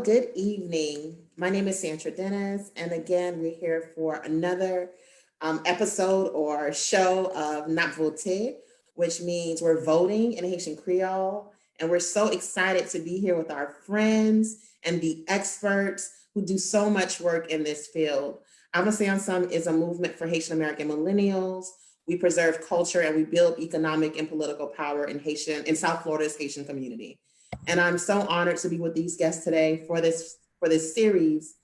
good evening. My name is Sandra Dennis, and again, we're here for another episode or show of Not Voté, which means we're voting in Haitian Creole. And we're so excited to be here with our friends and the experts who do so much work in this field. Avancé Ensemble is a movement for Haitian American millennials. We preserve culture and we build economic and political power in South Florida's Haitian community. And I'm so honored to be with these guests today for this series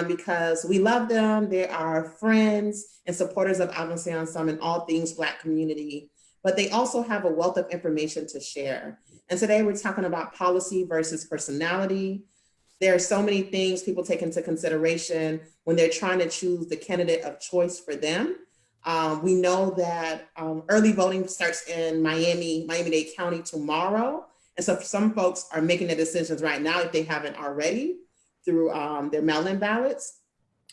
because we love them. They are friends and supporters of Avancé Ensemble and all things Black community, but they also have a wealth of information to share. And today we're talking about policy versus personality. There are so many things people take into consideration when they're trying to choose the candidate of choice for them. We know that early voting starts in Miami-Dade County tomorrow. And so some folks are making their decisions right now if they haven't already through their mail-in ballots.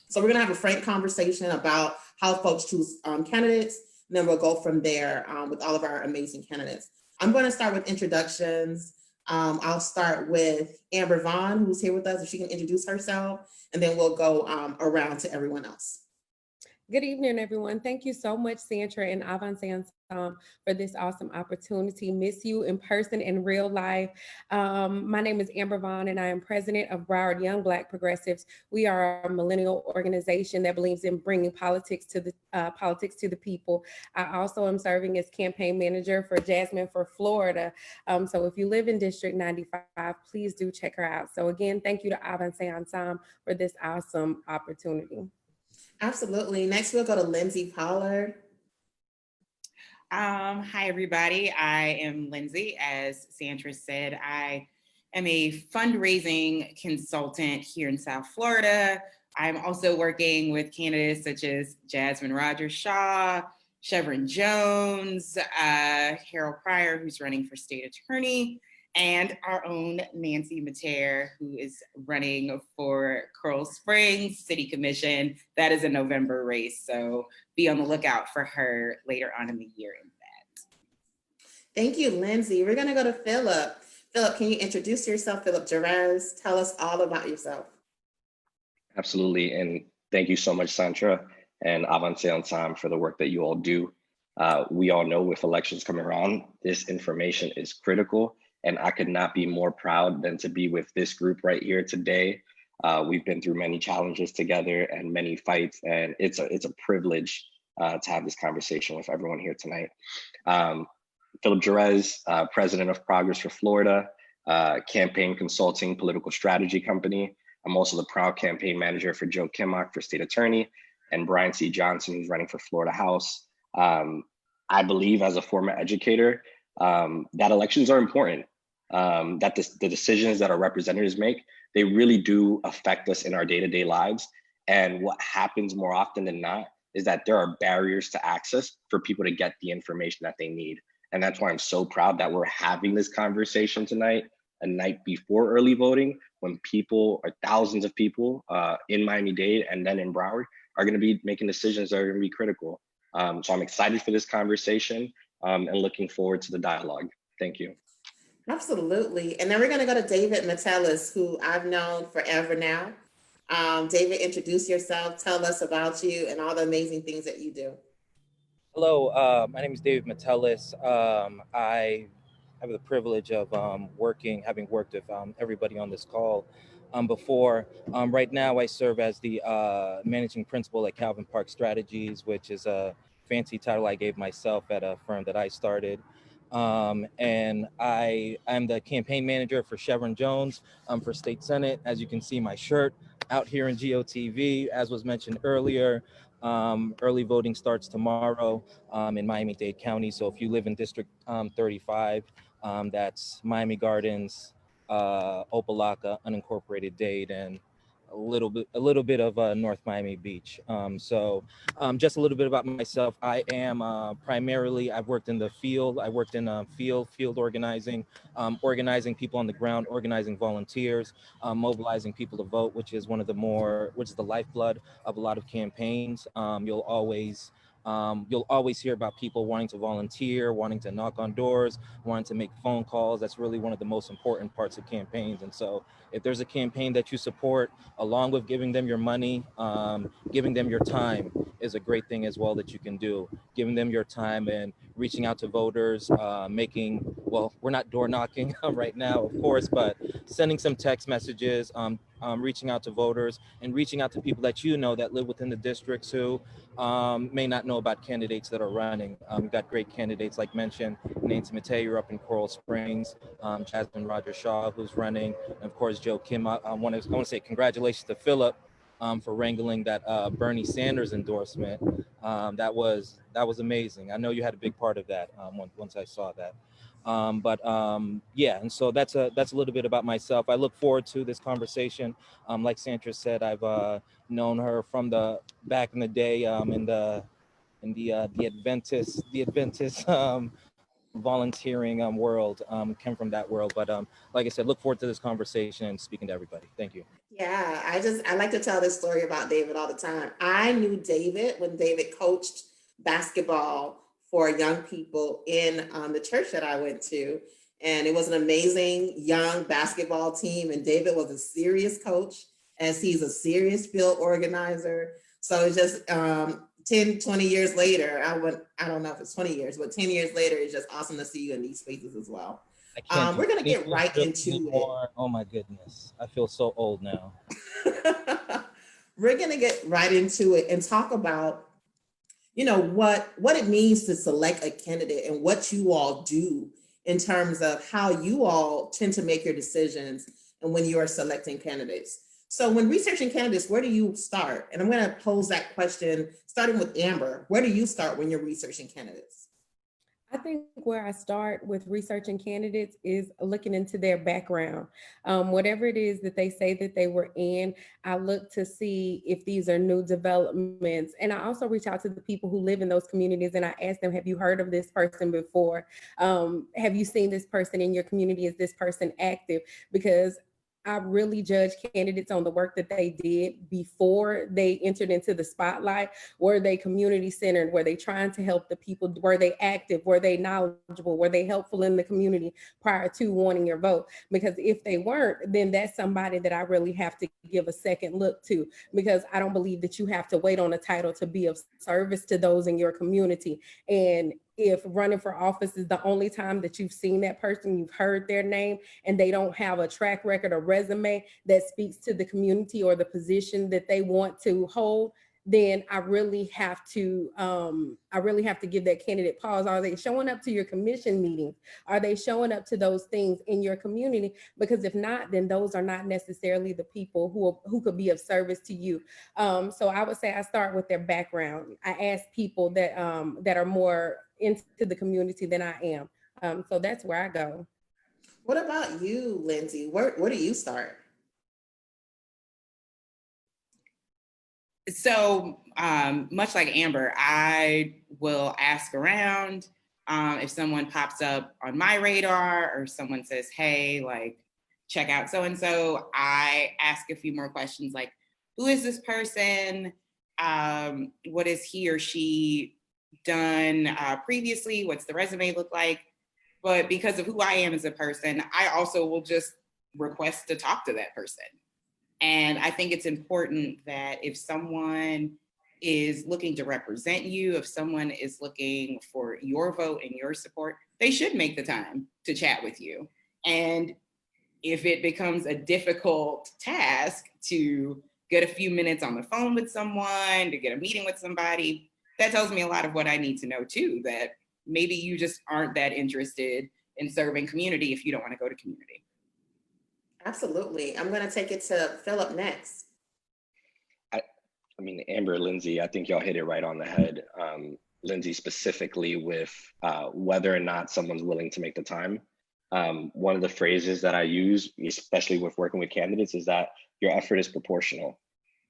So we're gonna have a frank conversation about how folks choose candidates, and then we'll go from there with all of our amazing candidates. I'm gonna start with introductions. I'll start with Amber Vaughn, who's here with us, if she can introduce herself, and then we'll go around to everyone else. Good evening, everyone. Thank you so much, Sandra and Avancé Ensemble, for this awesome opportunity. Miss you in person, in real life. My name is Amber Vaughn, and I am president of Broward Young Black Progressives. We are a millennial organization that believes in bringing politics to the people. I also am serving as campaign manager for Jasmine for Florida. So if you live in District 95, please do check her out. So again, thank you to Avancé Ensemble for this awesome opportunity. Absolutely. Next, we'll go to Lindsay Pollard. Hi, everybody. I am Lindsay. As Sandra said, I am a fundraising consultant here in South Florida. I'm also working with candidates such as Jasmine Rogers Shaw, Chevron Jones, Harold Pryor, who's running for state attorney, and our own Nancy Mater, who is running for Coral Springs City Commission. That is a November race, so be on the lookout for her later on in the year in that. Thank you, Lindsay. We're gonna go to Philip. Philip, can you introduce yourself? Philip Jerez, tell us all about yourself. Absolutely, and thank you so much, Sandra and Avancé Ensemble for the work that you all do. We all know with elections coming around, this information is critical. And I could not be more proud than to be with this group right here today. We've been through many challenges together and many fights, and it's a privilege to have this conversation with everyone here tonight. Philip Jerez, president of Progress for Florida, campaign consulting political strategy company. I'm also the proud campaign manager for Joe Kimmock for state attorney, and Brian C. Johnson, who's running for Florida House. I believe as a former educator, that elections are important, that the decisions that our representatives make, they really do affect us in our day-to-day lives. And what happens more often than not is that there are barriers to access for people to get the information that they need. And that's why I'm so proud that we're having this conversation tonight, a night before early voting, when people, or thousands of people in Miami-Dade and then in Broward are gonna be making decisions that are gonna be critical. So I'm excited for this conversation. And looking forward to the dialogue. Thank you. Absolutely. And then we're going to go to David Metellus, who I've known forever now. David, introduce yourself, tell us about you and all the amazing things that you do. Hello, my name is David Metellus. I have the privilege of having worked with everybody on this call before. Right now, I serve as the managing principal at Calvin Park Strategies, which is a fancy title I gave myself at a firm that I started. And I'm the campaign manager for Chevron Jones for State Senate. As you can see, my shirt out here in GOTV, as was mentioned earlier. Early voting starts tomorrow in Miami-Dade County. So if you live in District 35, that's Miami Gardens, Opelika, unincorporated Dade, and a little bit of North Miami Beach. So just a little bit about myself. I am primarily, I've worked in the field. I worked in field organizing, organizing people on the ground, organizing volunteers, mobilizing people to vote, which is the lifeblood of a lot of campaigns. You'll always You'll always hear about people wanting to volunteer, wanting to knock on doors, wanting to make phone calls. That's really one of the most important parts of campaigns. And so if there's a campaign that you support, along with giving them your money, giving them your time is a great thing as well that you can do. Giving them your time and reaching out to voters, well, we're not door knocking right now, of course, but sending some text messages, reaching out to voters and reaching out to people that you know that live within the districts who may not know about candidates that are running. We've got great candidates like mentioned, Nancy Mateo up in Coral Springs, Jasmine Rogers Shaw, who's running, and of course, Joe Kim. I want to say congratulations to Philip for wrangling that Bernie Sanders endorsement. That was amazing. I know you had a big part of that once I saw that. Yeah, and so that's a little bit about myself. I look forward to this conversation. Like Sandra said, I've known her from the back in the day in the Adventist volunteering world. Came from that world, but like I said, look forward to this conversation and speaking to everybody. Thank you. Yeah, I like to tell this story about David all the time. I knew David when David coached basketball for young people in the church that I went to. And it was an amazing young basketball team. And David was a serious coach, as he's a serious field organizer. So it's just 10, 20 years later, I don't know if it's 20 years, but 10 years later, it's just awesome to see you in these spaces as well. We're going to get right into it. Oh my goodness. I feel so old now. We're going to get right into it and talk about, what it means to select a candidate and what you all do in terms of how you all tend to make your decisions and when you are selecting candidates. So when researching candidates, where do you start? And I'm going to pose that question starting with Amber. Where do you start when you're researching candidates? I think where I start with researching candidates is looking into their background. Whatever it is that they say that they were in, I look to see if these are new developments. And I also reach out to the people who live in those communities and I ask them, have you heard of this person before? Have you seen this person in your community? Is this person active? Because I really judge candidates on the work that they did before they entered into the spotlight. Were they community centered? Were they trying to help the people? Were they active? Were they knowledgeable? Were they helpful in the community prior to wanting your vote? Because if they weren't, then that's somebody that I really have to give a second look to, because I don't believe that you have to wait on a title to be of service to those in your community. And if running for office is the only time that you've seen that person, you've heard their name, and they don't have a track record or resume that speaks to the community or the position that they want to hold, then I really have to give that candidate pause. Are they showing up to your commission meetings? Are they showing up to those things in your community? Because if not, then those are not necessarily the people who could be of service to you. So I would say I start with their background. I ask people that are more into the community than I am. So that's where I go. What about you, Lindsay? Where do you start? So much like Amber, I will ask around. If someone pops up on my radar or someone says, hey, like, check out so-and-so, I ask a few more questions like, who is this person? What has he or she done previously? What's the resume look like? But because of who I am as a person, I also will just request to talk to that person. And I think it's important that if someone is looking to represent you, if someone is looking for your vote and your support, they should make the time to chat with you. And if it becomes a difficult task to get a few minutes on the phone with someone, to get a meeting with somebody, that tells me a lot of what I need to know too, that maybe you just aren't that interested in serving community if you don't want to go to community. Absolutely. I'm going to take it to Philip next. I mean, Amber, Lindsay, I think y'all hit it right on the head. Lindsay, specifically with whether or not someone's willing to make the time. One of the phrases that I use, especially with working with candidates, is that your effort is proportional.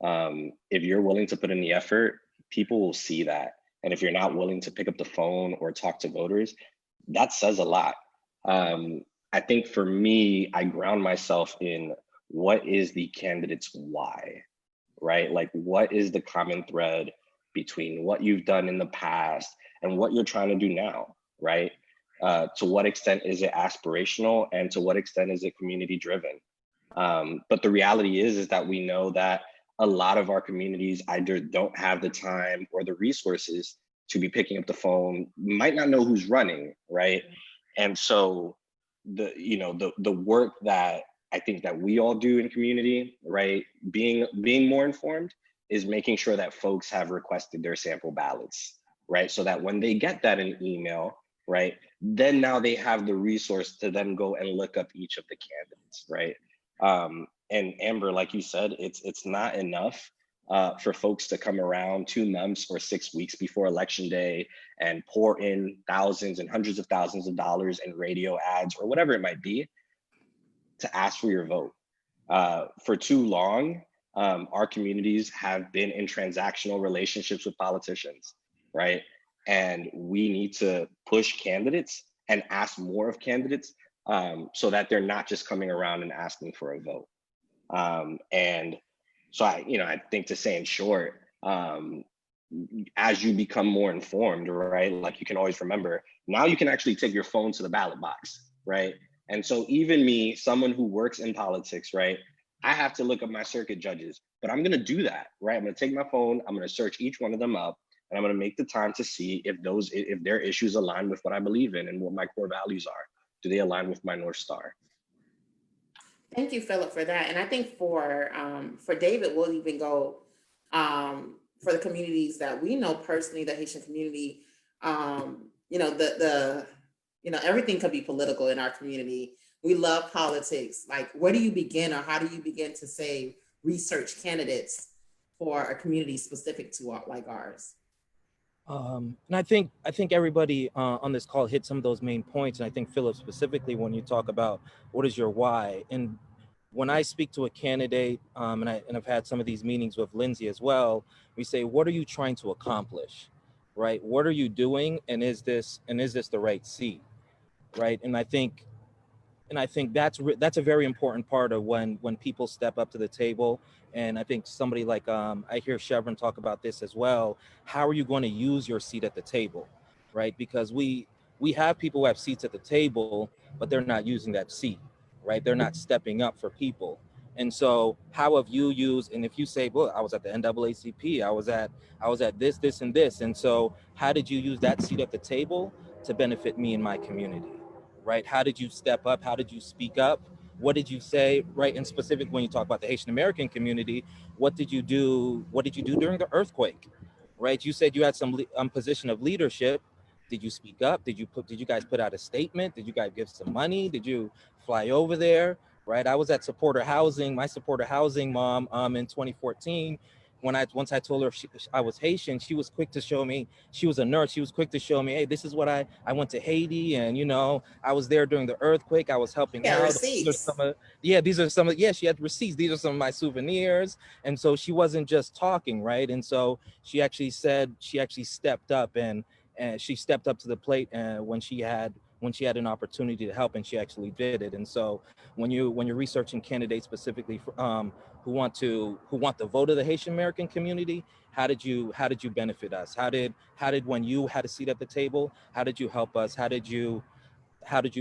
If you're willing to put in the effort, people will see that. And if you're not willing to pick up the phone or talk to voters, that says a lot. I think for me, I ground myself in what is the candidate's why, right? Like, what is the common thread between what you've done in the past and what you're trying to do now, right? To what extent is it aspirational, and to what extent is it community driven? But the reality is that we know that a lot of our communities either don't have the time or the resources to be picking up the phone, might not know who's running, right? And so the work that I think that we all do in community, right, being more informed, is making sure that folks have requested their sample ballots, right? So that when they get that in email, right, then now they have the resource to then go and look up each of the candidates, right? And Amber, like you said, it's not enough for folks to come around 2 months or 6 weeks before election day and pour in thousands and hundreds of thousands of dollars in radio ads or whatever it might be to ask for your vote. For too long, our communities have been in transactional relationships with politicians, right? And we need to push candidates and ask more of candidates so that they're not just coming around and asking for a vote. And so I think, to say in short, as you become more informed, right, like, you can always remember, now you can actually take your phone to the ballot box, right? And so even me, someone who works in politics, right, I have to look up my circuit judges, but I'm gonna do that, right? I'm gonna take my phone, I'm gonna search each one of them up, and I'm gonna make the time to see if their issues align with what I believe in and what my core values are. Do they align with my North Star? Thank you, Philip, for that. And I think for David, we'll even go for the communities that we know personally, the Haitian community. Everything could be political in our community. We love politics. Like, where do you begin, or how do you begin to say research candidates for a community specific to like ours? And I think everybody on this call hit some of those main points. And I think, Philip, specifically when you talk about what is your why, and when I speak to a candidate, and I've had some of these meetings with Lindsay as well, we say, what are you trying to accomplish, right? What are you doing, and is this the right seat, right? And I think that's a very important part of when people step up to the table. And I think somebody like I hear Chevron talk about this as well. How are you going to use your seat at the table, right? Because we have people who have seats at the table, but they're not using that seat, right? They're not stepping up for people. And so how have you used, and if you say, well, I was at the NAACP, I was at this, and this. And so how did you use that seat at the table to benefit me and my community? Right? How did you step up? How did you speak up? What did you say? Right? And specific, when you talk about the Haitian American community, what did you do? What did you do during the earthquake? Right? You said you had some position of leadership. Did you speak up? Did you guys put out a statement? Did you guys give some money? Did you fly over there? Right? I was at Supporter Housing, my Supporter Housing mom in 2014. Once I told her I was Haitian, she was quick to show me. She was a nurse. She was quick to show me, hey, this is what I went to Haiti, and I was there during the earthquake. I was helping out. Receipts. She had receipts. These are some of my souvenirs. And so she wasn't just talking, right? And so she actually stepped up, and she stepped up to the plate when she had an opportunity to help, and she actually did it. And so when you're researching candidates specifically for, who want the vote of the Haitian American community, how did you benefit us? How did when you had a seat at the table, how did you help us? How did you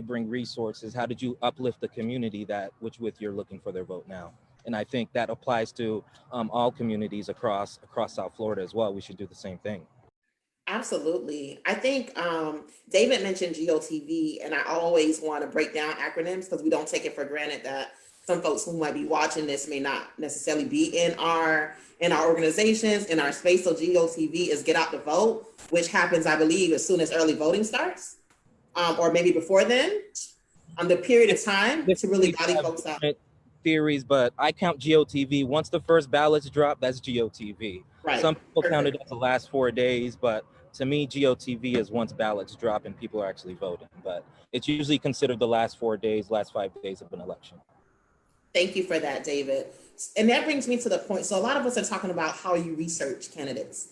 bring resources? How did you uplift the community with you're looking for their vote now? And I think that applies to all communities across South Florida as well. We should do the same thing. Absolutely. I think David mentioned GOTV, and I always want to break down acronyms because we don't take it for granted that some folks who might be watching this may not necessarily be in our organizations, in our space. So GOTV is Get Out the Vote, which happens, I believe, as soon as early voting starts, or maybe before then. The period of time to really body folks out. Theories, but I count GOTV. Once the first ballots drop, that's GOTV. Right. Some people count it as the last 4 days, but to me, GOTV is once ballots drop and people are actually voting. But it's usually considered the last 4 days, last 5 days of an election. Thank you for that, David. And that brings me to the point. So a lot of us are talking about how you research candidates.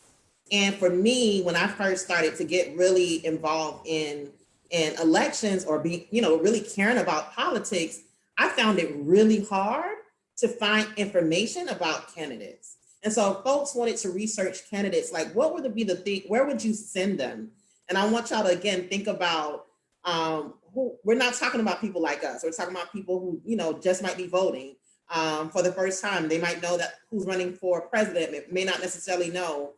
And for me, when I first started to get really involved in elections, or really caring about politics, I found it really hard to find information about candidates. And so if folks wanted to research candidates, like what would be the thing, where would you send them? And I want y'all to again think about who, we're not talking about people like us. We're talking about people who, you know, just might be voting for the first time. They might know that who's running for president, may not necessarily know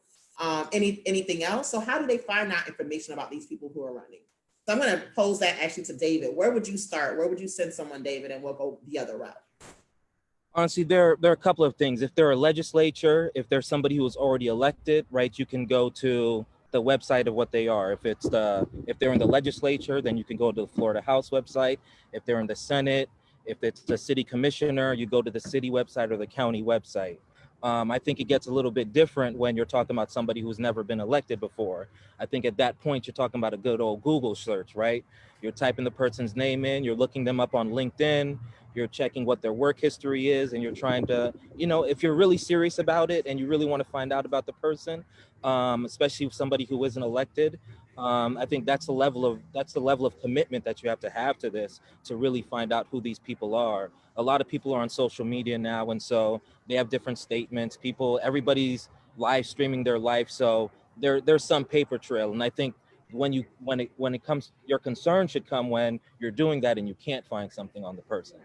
anything else. So how do they find out information about these people who are running? So I'm going to pose that actually to David. Where would you start? Where would you send someone, David? And we'll go the other route. Honestly, there are a couple of things. If they're a legislature, if there's somebody who was already elected, right, you can go to the website of what they are. If they're in the legislature, then you can go to the Florida House website. If they're in the Senate, if it's the city commissioner, you go to the city website or the county website. I think it gets a little bit different when you're talking about somebody who's never been elected before. I think at that point, you're talking about a good old Google search, right? You're typing the person's name in, you're looking them up on LinkedIn, you're checking what their work history is, and you're trying to, you know, if you're really serious about it and you really want to find out about the person, especially somebody who isn't elected, I think that's the level of commitment that you have to this to really find out who these people are. A lot of people are on social media now, and so they have different statements. Everybody's live streaming their life, so there's some paper trail. And I think when it comes, your concern should come when you're doing that and you can't find something on the person,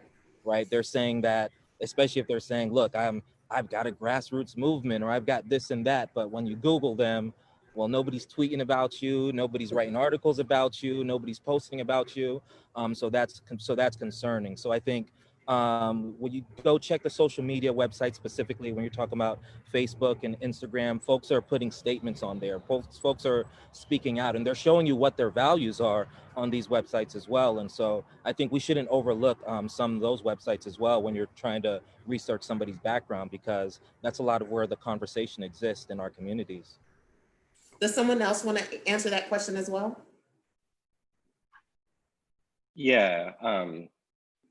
right? They're saying that, especially if they're saying, look, I've got a grassroots movement or I've got this and that, but when you Google them, well, nobody's tweeting about you, nobody's writing articles about you, nobody's posting about you. So that's concerning. So I think when you go check the social media website, specifically when you're talking about Facebook and Instagram, folks are putting statements on there. Folks are speaking out and they're showing you what their values are on these websites as well. And so I think we shouldn't overlook some of those websites as well when you're trying to research somebody's background, because that's a lot of where the conversation exists in our communities. Does someone else want to answer that question as well? Yeah,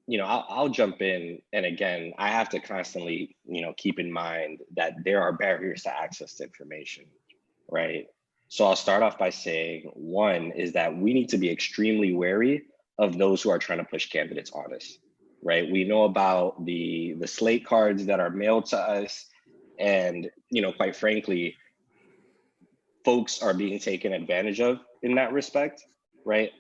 you know, I'll jump in. And again, I have to constantly, you know, keep in mind that there are barriers to access to information, right? So I'll start off by saying, one is that we need to be extremely wary of those who are trying to push candidates on us, right? We know about the slate cards that are mailed to us, and, you know, quite frankly, folks are being taken advantage of in that respect, right?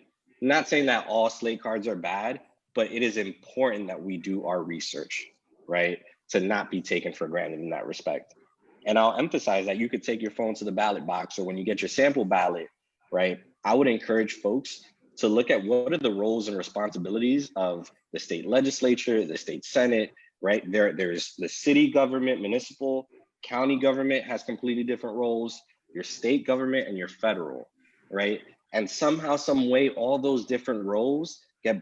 I'm not saying that all slate cards are bad, but it is important that we do our research, right? To not be taken for granted in that respect. And I'll emphasize that you could take your phone to the ballot box, or when you get your sample ballot, right? I would encourage folks to look at what are the roles and responsibilities of the state legislature, the state senate, right? There's the city government, municipal, county government has completely different roles, your state government and your federal, right? And somehow, some way, all those different roles get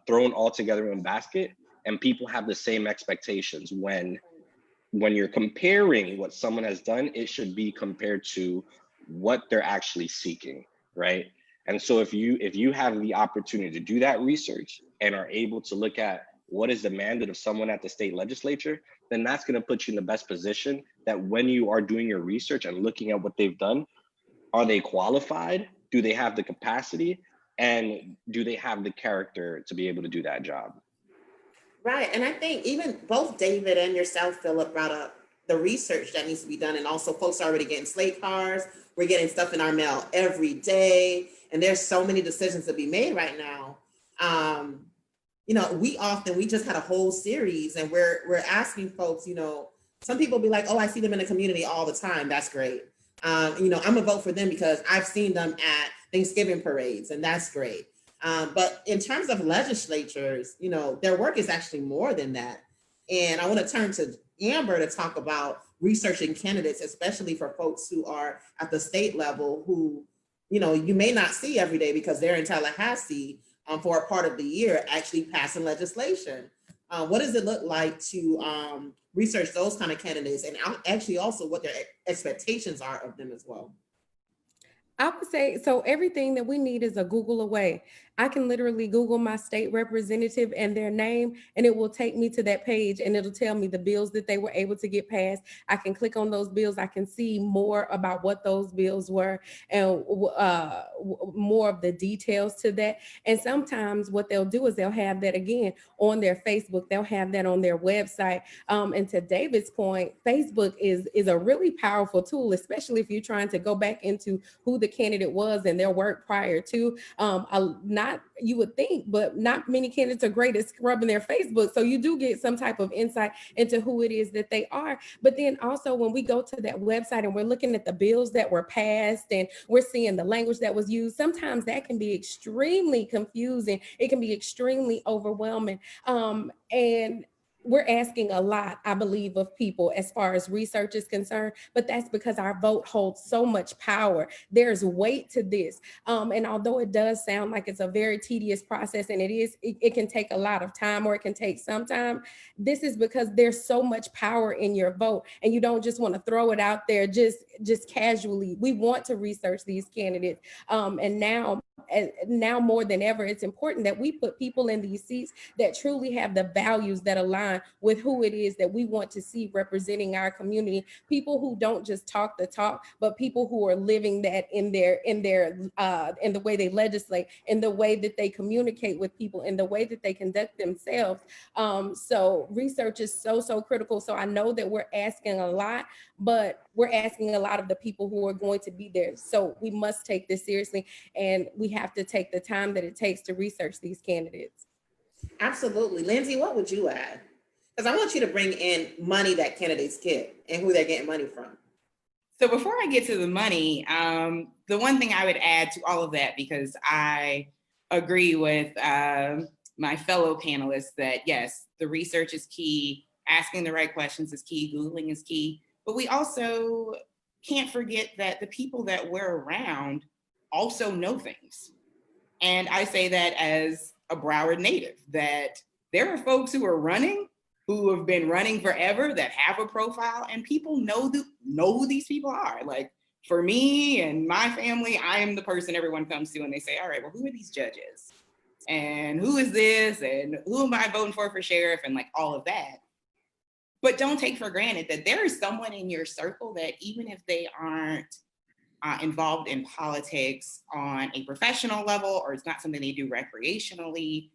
thrown all together in a basket, and people have the same expectations. When you're comparing what someone has done, it should be compared to what they're actually seeking, right? And so if you have the opportunity to do that research and are able to look at what is the mandate of someone at the state legislature, then that's going to put you in the best position that when you are doing your research and looking at what they've done, are they qualified? Do they have the capacity? And do they have the character to be able to do that job? Right. And I think even both David and yourself, Philip, brought up the research that needs to be done. And also folks are already getting slate cards. We're getting stuff in our mail every day. And there's so many decisions to be made right now. You know, we just had a whole series, and we're asking folks, you know, some people be like, oh, I see them in the community all the time. That's great. You know, I'm gonna vote for them because I've seen them at Thanksgiving parades, and that's great. But in terms of legislatures, you know, their work is actually more than that. And I want to turn to Amber to talk about researching candidates, especially for folks who are at the state level who, you know, you may not see every day because they're in Tallahassee for a part of the year actually passing legislation. What does it look like to research those kind of candidates, and actually also what their expectations are of them as well? I would say, so everything that we need is a Google away. I can literally Google my state representative and their name, and it will take me to that page and it'll tell me the bills that they were able to get passed. I can click on those bills. I can see more about what those bills were and more of the details to that. And sometimes what they'll do is they'll have that again on their Facebook. They'll have that on their website. And to David's point, Facebook is a really powerful tool, especially if you're trying to go back into who the candidate was and their work prior to. Not you would think, but not many candidates are great at scrubbing their Facebook. So you do get some type of insight into who it is that they are. But then also when we go to that website and we're looking at the bills that were passed and we're seeing the language that was used, sometimes that can be extremely confusing. It can be extremely overwhelming. And we're asking a lot, I believe, of people as far as research is concerned, but that's because our vote holds so much power. There's weight to this. And although it does sound like it's a very tedious process, and it can take a lot of time or it can take some time, this is because there's so much power in your vote and you don't just want to throw it out there just casually. We want to research these candidates. And now more than ever, it's important that we put people in these seats that truly have the values that align with who it is that we want to see representing our community. People who don't just talk the talk, but people who are living that in the way they legislate, in the way that they communicate with people, in the way that they conduct themselves. So research is so critical. So I know that we're asking a lot, but we're asking a lot of the people who are going to be there. So we must take this seriously, and we have to take the time that it takes to research these candidates. Absolutely. Lindsay, what would you add? Because I want you to bring in money that candidates get and who they're getting money from. So before I get to the money, the one thing I would add to all of that, because I agree with my fellow panelists that yes, the research is key, asking the right questions is key, Googling is key, but we also can't forget that the people that we're around also know things. And I say that as a Broward native, that there are folks who are running, who have been running forever, that have a profile, and people know who these people are. Like for me and my family, I am the person everyone comes to and they say, all right, well, who are these judges? And who is this? And who am I voting for sheriff? And like all of that. But don't take for granted that there is someone in your circle that even if they aren't involved in politics on a professional level, or it's not something they do recreationally,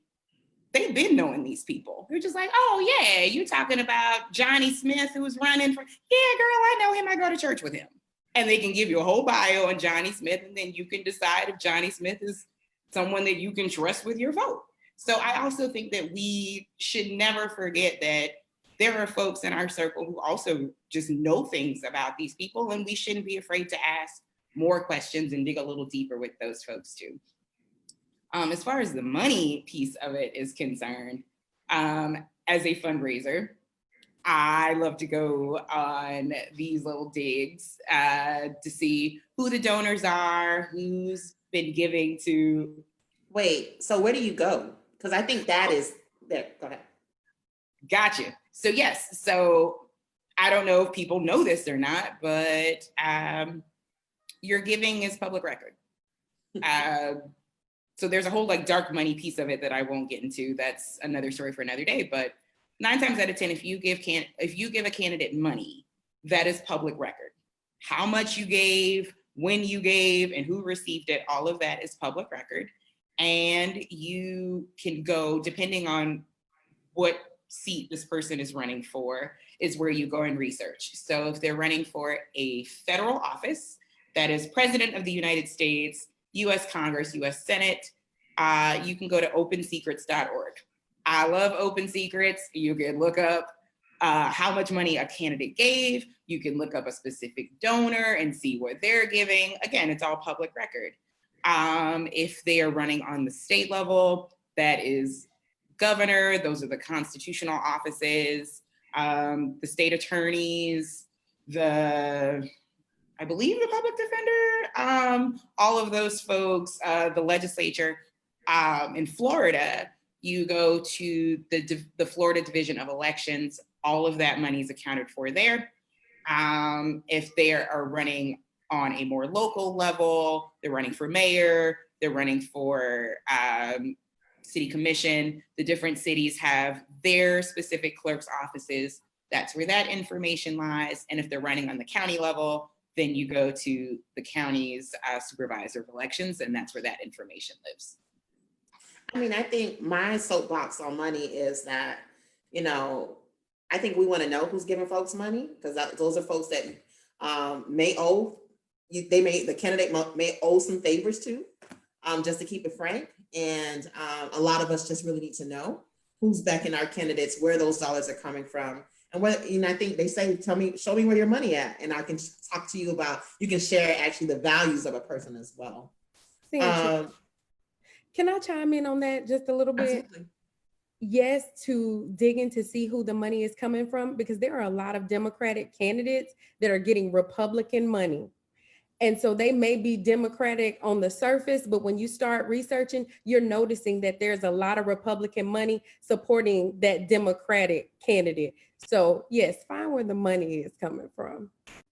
they've been knowing these people. They're just like, oh yeah, you talking about Johnny Smith who's running for, yeah, girl, I know him, I go to church with him. And they can give you a whole bio on Johnny Smith, and then you can decide if Johnny Smith is someone that you can trust with your vote. So I also think that we should never forget that there are folks in our circle who also just know things about these people, and we shouldn't be afraid to ask more questions and dig a little deeper with those folks too. As far as the money piece of it is concerned, as a fundraiser, I love to go on these little digs to see who the donors are, who's been giving to. Wait, so where do you go? Because I think that is there. Go ahead. Gotcha. So yes, so I don't know if people know this or not, but your giving is public record. So there's a whole like dark money piece of it that I won't get into. That's another story for another day. But 9 times out of 10, if you give a candidate money, that is public record. How much you gave, when you gave, and who received it, all of that is public record. And you can go, depending on what seat this person is running for, is where you go and research. So if they're running for a federal office, that is President of the United States, US Congress, US Senate, you can go to opensecrets.org. I love Open Secrets. You can look up how much money a candidate gave. You can look up a specific donor and see what they're giving. Again, it's all public record. If they are running on the state level, that is governor, those are the constitutional offices, the state attorneys, I believe the public defender, all of those folks, the legislature. In Florida, you go to the Florida Division of Elections, all of that money is accounted for there. If they are running on a more local level, they're running for mayor, they're running for city commission. The different cities have their specific clerk's offices. That's where that information lies. And if they're running on the county level, then you go to the county's supervisor of elections, and that's where that information lives. I mean, I think my soapbox on money is that, I think we want to know who's giving folks money, because those are folks that may owe the candidate may owe some favors to, just to keep it frank. And a lot of us just really need to know who's backing our candidates, where those dollars are coming from. And I think they say, show me where your money at, and I can talk to you about, you can share actually the values of a person as well. Can I chime in on that just a little bit? Absolutely. Yes, to dig in to see who the money is coming from, because there are a lot of Democratic candidates that are getting Republican money. And so they may be Democratic on the surface, but when you start researching, you're noticing that there's a lot of Republican money supporting that Democratic candidate. So yes, find where the money is coming from.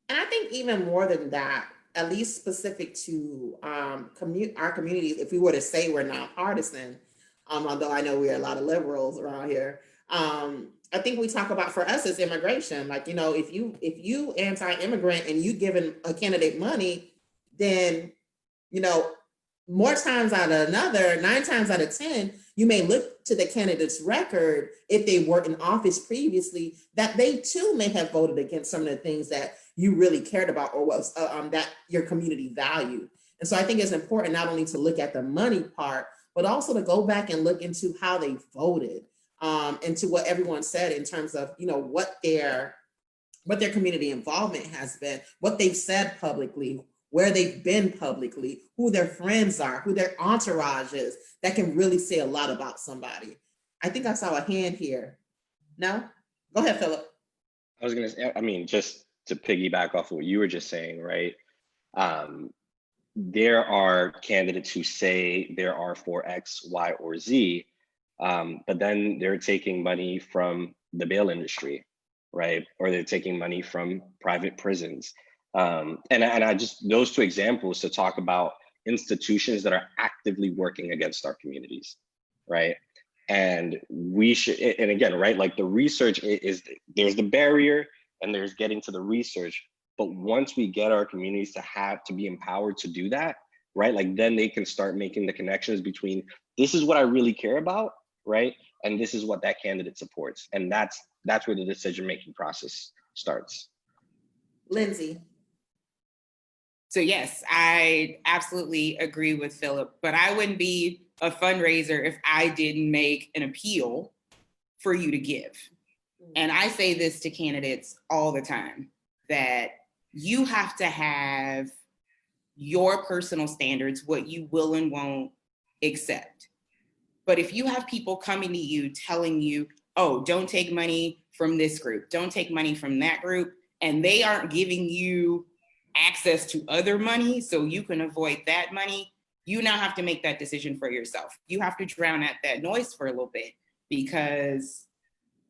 And I think even more than that, at least specific to our communities, if we were to say we're nonpartisan, although I know we're a lot of liberals around here, I think we talk about, for us, is immigration. Like, if you anti-immigrant and you giving a candidate money, then, more times out of 9 times out of 10, you may look to the candidate's record, if they were in office previously, that they too may have voted against some of the things that you really cared about, or was that your community valued. And so I think it's important not only to look at the money part, but also to go back and look into how they voted, and to what everyone said in terms of, what their community involvement has been, what they've said publicly, where they've been publicly, who their friends are, who their entourage is. That can really say a lot about somebody. I think I saw a hand here. No? Go ahead, Philip. I was going to say, just to piggyback off of what you were just saying, right? There are candidates who say there are for X, Y, or Z, but then they're taking money from the bail industry, right? Or they're taking money from private prisons. And I just, those two examples to talk about institutions that are actively working against our communities, right? And we should, and again, right, like the research is, there's the barrier and there's getting to the research. But once we get our communities to be empowered to do that, right, like then they can start making the connections between, this is what I really care about, right? And this is what that candidate supports. And that's where the decision-making process starts. Lindsay. So yes, I absolutely agree with Philip, but I wouldn't be a fundraiser if I didn't make an appeal for you to give. And I say this to candidates all the time, that you have to have your personal standards, what you will and won't accept. But if you have people coming to you telling you, oh, don't take money from this group, don't take money from that group, and they aren't giving you access to other money so you can avoid that money, you now have to make that decision for yourself. You have to drown out that noise for a little bit, because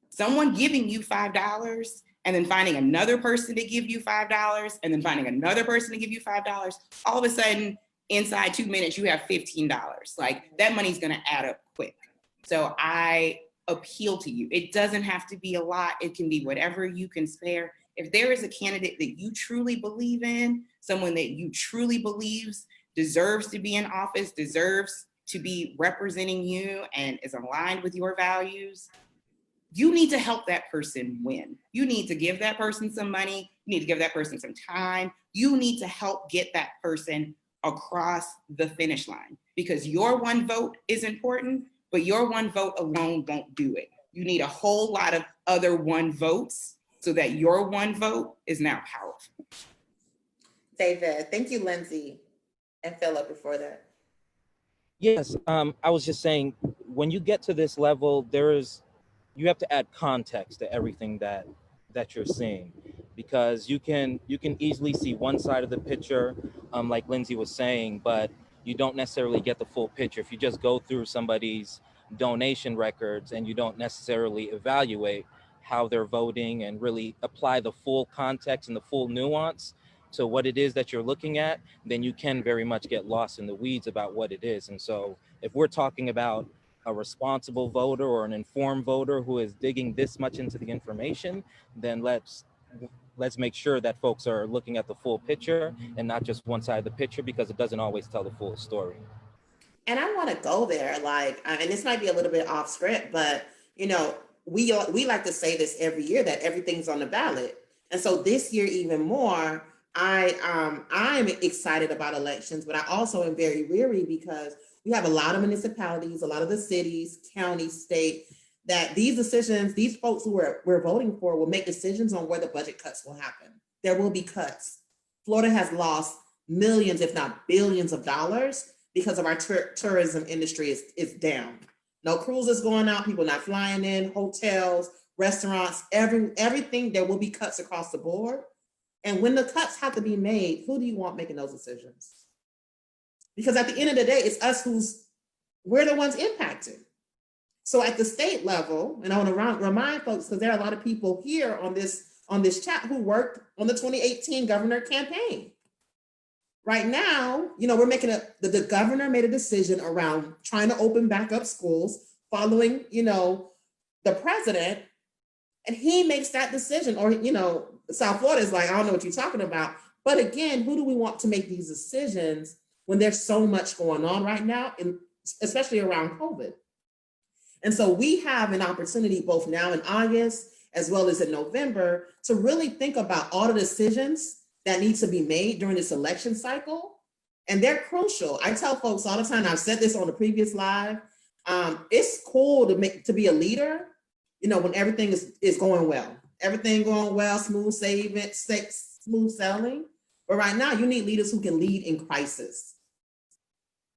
someone giving you $5 and then finding another person to give you $5 and then finding another person to give you $5, all of a sudden inside 2 minutes, you have $15. Like, that money's gonna add up quick. So I appeal to you. It doesn't have to be a lot. It can be whatever you can spare. If there is a candidate that you truly believe in, someone that you truly believes deserves to be in office, deserves to be representing you and is aligned with your values, you need to help that person win. You need to give that person some money. You need to give that person some time. You need to help get that person across the finish line, because your one vote is important, but your one vote alone won't do it. You need a whole lot of other one votes so that your one vote is now powerful. David, thank you, Lindsay and Philip before that. Yes, I was just saying, when you get to this level, you have to add context to everything that you're seeing, because you can easily see one side of the picture, like Lindsay was saying, but you don't necessarily get the full picture. If you just go through somebody's donation records and you don't necessarily evaluate how they're voting and really apply the full context and the full nuance to what it is that you're looking at, then you can very much get lost in the weeds about what it is. And so if we're talking about a responsible voter or an informed voter who is digging this much into the information, then let's make sure that folks are looking at the full picture and not just one side of the picture, because it doesn't always tell the full story. And I want to go there, like, and this might be a little bit off script, but you know, we like to say this every year that everything's on the ballot, and so this year even more. I'm excited about elections, but I also am very weary because we have a lot of municipalities, a lot of the cities, counties, state, that these decisions, these folks who we're voting for will make decisions on where the budget cuts will happen. There will be cuts. Florida has lost millions, if not billions of dollars because of our tourism industry is down. No cruises going out, people not flying in, hotels, restaurants, everything, there will be cuts across the board. And when the cuts have to be made, who do you want making those decisions? Because at the end of the day, it's us we're the ones impacted. So at the state level, and I want to remind folks, because there are a lot of people here on this chat who worked on the 2018 governor campaign. Right now, you know, we're making the governor made a decision around trying to open back up schools following, you know, the president, and he makes that decision. Or, you know, South Florida is like, I don't know what you're talking about. But again, who do we want to make these decisions when there's so much going on right now, and especially around COVID? And so we have an opportunity both now in August as well as in November to really think about all the decisions that need to be made during this election cycle. And they're crucial. I tell folks all the time, I've said this on the previous live, it's cool to be a leader, you know, when everything is going well. Everything going well, smooth sailing. But right now, you need leaders who can lead in crisis.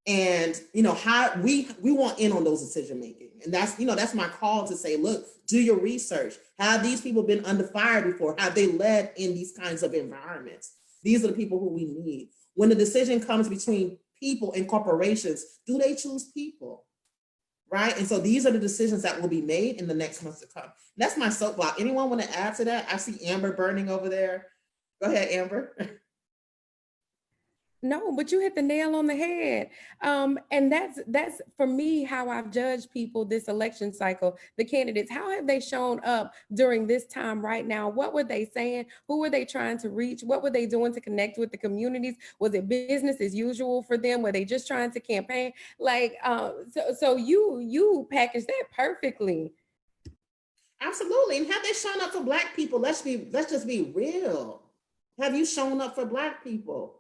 And, you know, how we want in on those decision making. And that's, you know, that's my call to say, look, do your research. Have these people been under fire before? Have they led in these kinds of environments? These are the people who we need. When the decision comes between people and corporations, do they choose people? Right? And so these are the decisions that will be made in the next months to come. That's my soapbox. Anyone want to add to that? I see Amber burning over there. Go ahead, Amber. No, but you hit the nail on the head. And that's for me how I've judged people this election cycle, the candidates. How have they shown up during this time right now? What were they saying? Who were they trying to reach? What were they doing to connect with the communities? Was it business as usual for them? Were they just trying to campaign? Like, so you packaged that perfectly. Absolutely. And have they shown up for Black people? Let's just be real. Have you shown up for Black people?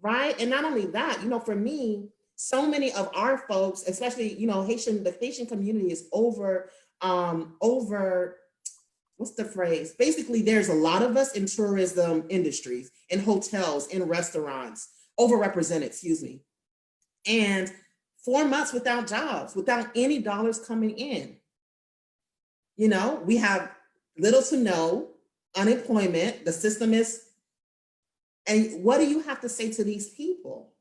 Right. And not only that, you know, for me, so many of our folks, especially, you know, the Haitian community is over, what's the phrase? Basically, there's a lot of us in tourism industries, in hotels, in restaurants, overrepresented, excuse me. And 4 months without jobs, without any dollars coming in. You know, we have little to no unemployment. The system is. And what do you have to say to these people?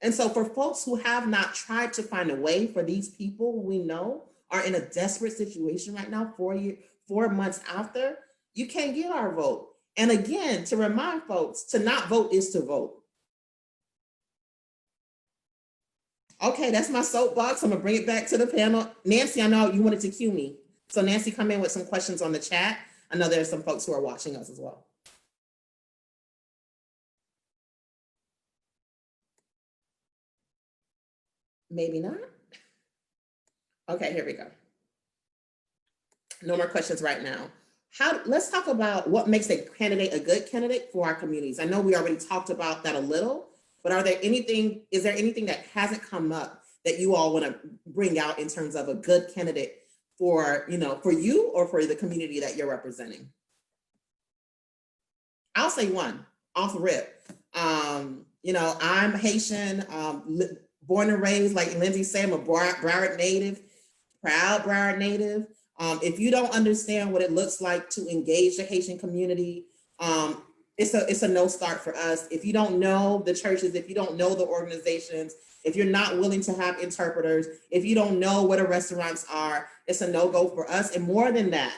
And so for folks who have not tried to find a way for these people we know are in a desperate situation right now, 4 months after, you can't get our vote. And again, to remind folks, to not vote is to vote. Okay, that's my soapbox. I'm gonna bring it back to the panel. Nancy, I know you wanted to cue me. So Nancy, come in with some questions on the chat. I know there are some folks who are watching us as well. Maybe not. Okay, here we go. No more questions right now. Let's talk about what makes a candidate a good candidate for our communities. I know we already talked about that a little, but is there anything that hasn't come up that you all want to bring out in terms of a good candidate for, you know, for you or for the community that you're representing? I'll say one off the rip. You know, I'm Haitian, born and raised, like Lindsay said, I'm a Broward native, proud Broward native. If you don't understand what it looks like to engage the Haitian community, it's a no start for us. If you don't know the churches, if you don't know the organizations, if you're not willing to have interpreters, if you don't know what the restaurants are, it's a no-go for us. And more than that,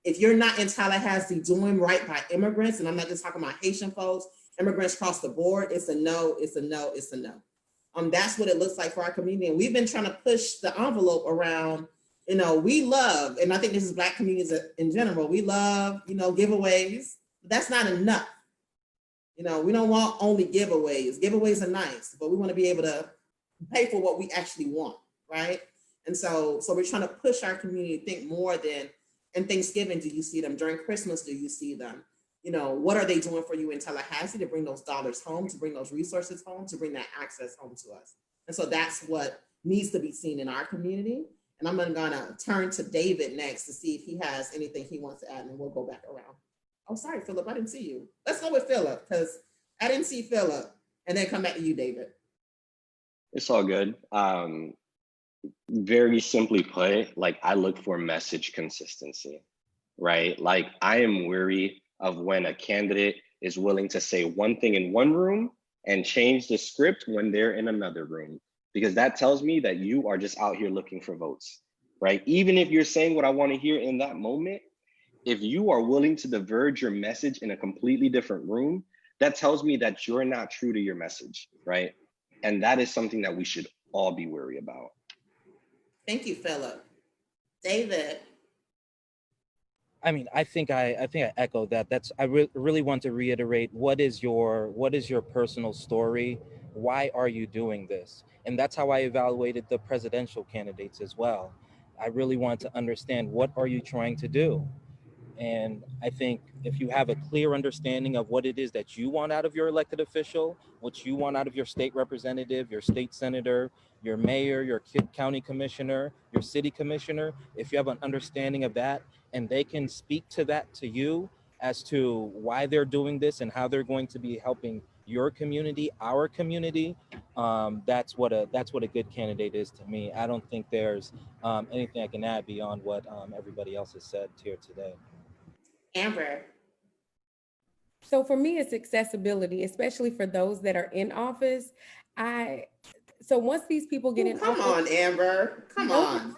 if you're not in Tallahassee doing right by immigrants, and I'm not just talking about Haitian folks, immigrants cross the board, it's a no, it's a no, it's a no. That's what it looks like for our community. And we've been trying to push the envelope around, we love, and I think this is Black communities in general, we love, giveaways. That's not enough. We don't want only giveaways. Giveaways are nice, but we want to be able to pay for what we actually want, right? And so we're trying to push our community to think more than, in Thanksgiving, do you see them? During Christmas, do you see them? What are they doing for you in Tallahassee to bring those dollars home, to bring those resources home, to bring that access home to us? And so that's what needs to be seen in our community. And I'm gonna turn to David next to see if he has anything he wants to add, and then we'll go back around. Oh, sorry, Philip, I didn't see you. Let's go with Philip, because I didn't see Philip, and then come back to you, David. It's all good. Very simply put, like, I look for message consistency, right? Like, I am weary of when a candidate is willing to say one thing in one room and change the script when they're in another room, because that tells me that you are just out here looking for votes, right? Even if you're saying what I want to hear in that moment, if you are willing to diverge your message in a completely different room, that tells me that you're not true to your message, right? And that is something that we should all be wary about. Thank you, Philip. David. I think I echo that. I really want to reiterate, what is your personal story? Why are you doing this? And that's how I evaluated the presidential candidates as well. I really want to understand, what are you trying to do? And I think if you have a clear understanding of what it is that you want out of your elected official, what you want out of your state representative, your state senator, your mayor, your county commissioner, your city commissioner, if you have an understanding of that, and they can speak to that to you as to why they're doing this and how they're going to be helping your community, our community, that's what a good candidate is to me. I don't think there's anything I can add beyond what everybody else has said here today. Amber. So for me, it's accessibility, especially for those that are in office. So once these people get in Come office, on, Amber. Come on.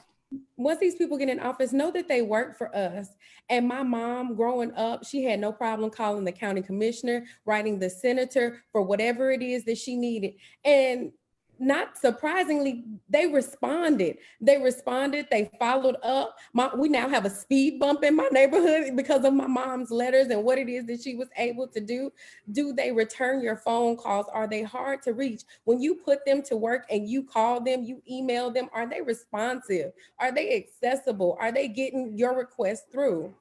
Once these people get in office, know that they work for us. And my mom, growing up, she had no problem calling the county commissioner, writing the senator for whatever it is that she needed. And not surprisingly, they responded. They followed up. We now have a speed bump in my neighborhood because of my mom's letters and what it is that she was able to do. Do they return your phone calls? Are they hard to reach? When you put them to work and you call them, you email them, are they responsive? Are they accessible? Are they getting your request through?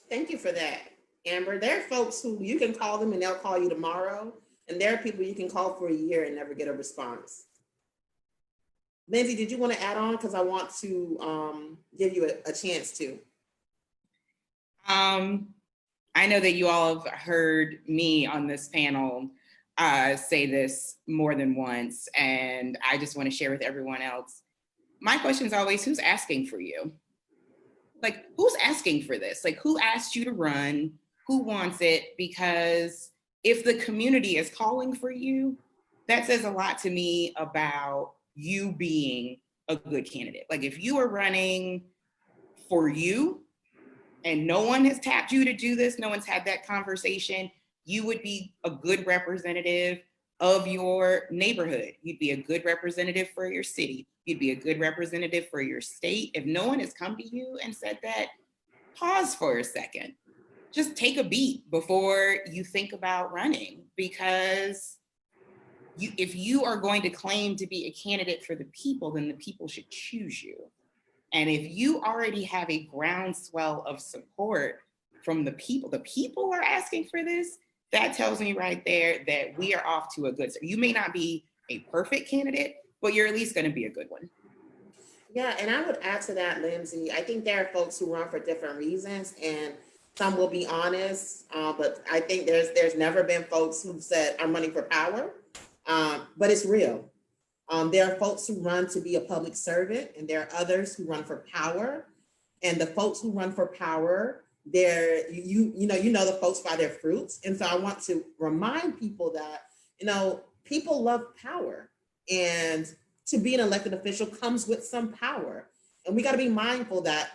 Thank you for that, Amber. There are folks who you can call them and they'll call you tomorrow. And there are people you can call for a year and never get a response. Lindsay, did you want to add on? Because I want to give you a chance to. I know that you all have heard me on this panel say this more than once, and I just want to share with everyone else. My question is always, who's asking for you? Like, who's asking for this? Like, who asked you to run? Who wants it? Because if the community is calling for you, that says a lot to me about you being a good candidate. Like, if you are running for you and no one has tapped you to do this, no one's had that conversation, you would be a good representative of your neighborhood. You'd be a good representative for your city. You'd be a good representative for your state. If no one has come to you and said that, pause for a second. Just take a beat before you think about running, because if you are going to claim to be a candidate for the people, then the people should choose you. And if you already have a groundswell of support from the people are asking for this, that tells me right there that we are off to a good start. You may not be a perfect candidate, but you're at least going to be a good one. Yeah, and I would add to that, Lindsay, I think there are folks who run for different reasons, and some will be honest, but I think there's never been folks who've said, I'm running for power, but it's real. There are folks who run to be a public servant, and there are others who run for power. And the folks who run for power, you know the folks by their fruits. And so I want to remind people that, people love power, and to be an elected official comes with some power. And we got to be mindful that,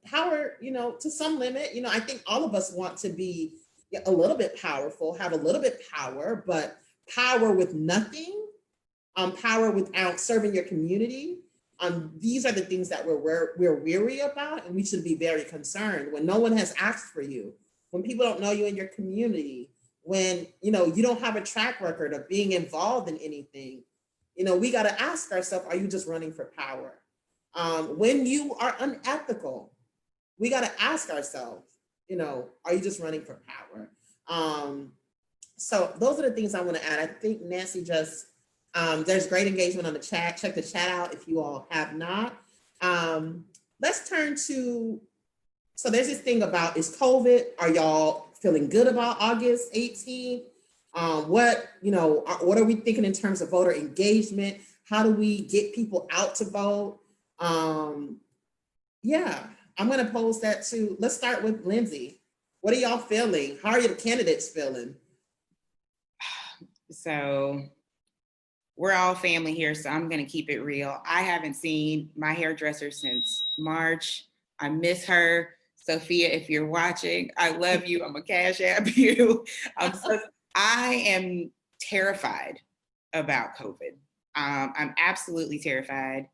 power, to some limit, I think all of us want to be a little bit powerful, have a little bit power, but power with nothing, power without serving your community. These are the things that we're weary about, and we should be very concerned when no one has asked for you, when people don't know you in your community, when you don't have a track record of being involved in anything. We got to ask ourselves, are you just running for power? When you are unethical, we got to ask ourselves, are you just running for power? So those are the things I want to add. I think Nancy just, there's great engagement on the chat. Check the chat out if you all have not. Let's turn to, so there's this thing about, is COVID, are y'all feeling good about August 18th? What are we thinking in terms of voter engagement? How do we get people out to vote? Yeah, I'm going to pose that to, let's start with Lindsay. What are y'all feeling? How are your candidates feeling? So we're all family here, so I'm going to keep it real. I haven't seen my hairdresser since March. I miss her. Sophia, if you're watching, I love you. I'm a cash app you. I am terrified about COVID. I'm absolutely terrified.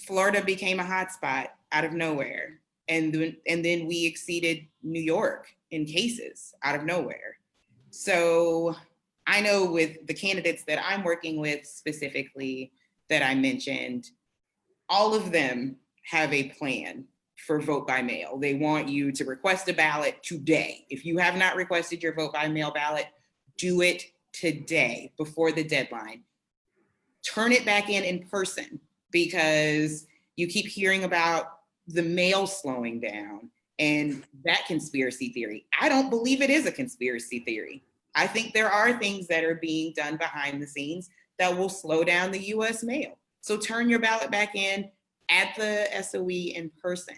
Florida became a hotspot out of nowhere. And then we exceeded New York in cases out of nowhere. So I know with the candidates that I'm working with specifically that I mentioned, all of them have a plan for vote by mail. They want you to request a ballot today. If you have not requested your vote by mail ballot, do it today before the deadline. Turn it back in person, because you keep hearing about the mail slowing down and that conspiracy theory. I don't believe it is a conspiracy theory. I think there are things that are being done behind the scenes that will slow down the US mail. So turn your ballot back in at the SOE in person.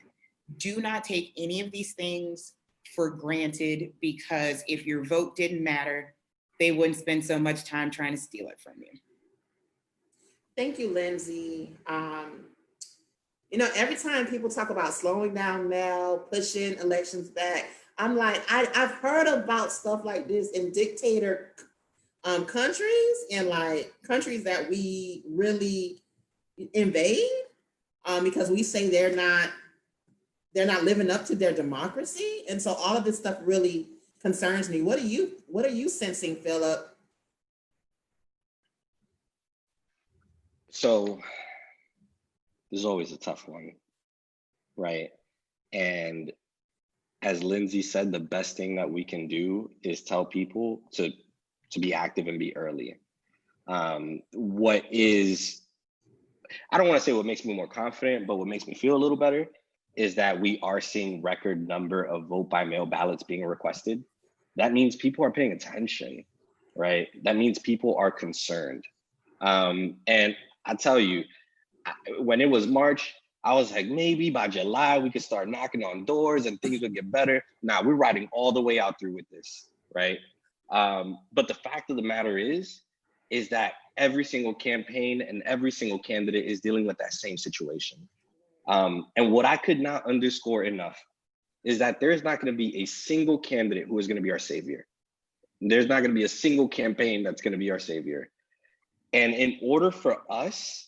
Do not take any of these things for granted, because if your vote didn't matter, they wouldn't spend so much time trying to steal it from you. Thank you, Lindsay. Every time people talk about slowing down mail, pushing elections back, I'm like, I've heard about stuff like this in dictator countries, and like countries that we really invade, because we say they're not living up to their democracy. And so all of this stuff really concerns me. What are you sensing, Philip? So this is always a tough one, right? And as Lindsay said, the best thing that we can do is tell people to be active and be early. What is, I don't want to say what makes me more confident, but what makes me feel a little better is that we are seeing record number of vote by mail ballots being requested. That means people are paying attention, right? That means people are concerned. And I tell you, when it was March, I was like, maybe by July we could start knocking on doors and things would get better. Now we're riding all the way out through with this, right? But the fact of the matter is that every single campaign and every single candidate is dealing with that same situation. And what I could not underscore enough is that there's not going to be a single candidate who is going to be our savior. There's not going to be a single campaign that's going to be our savior. And in order for us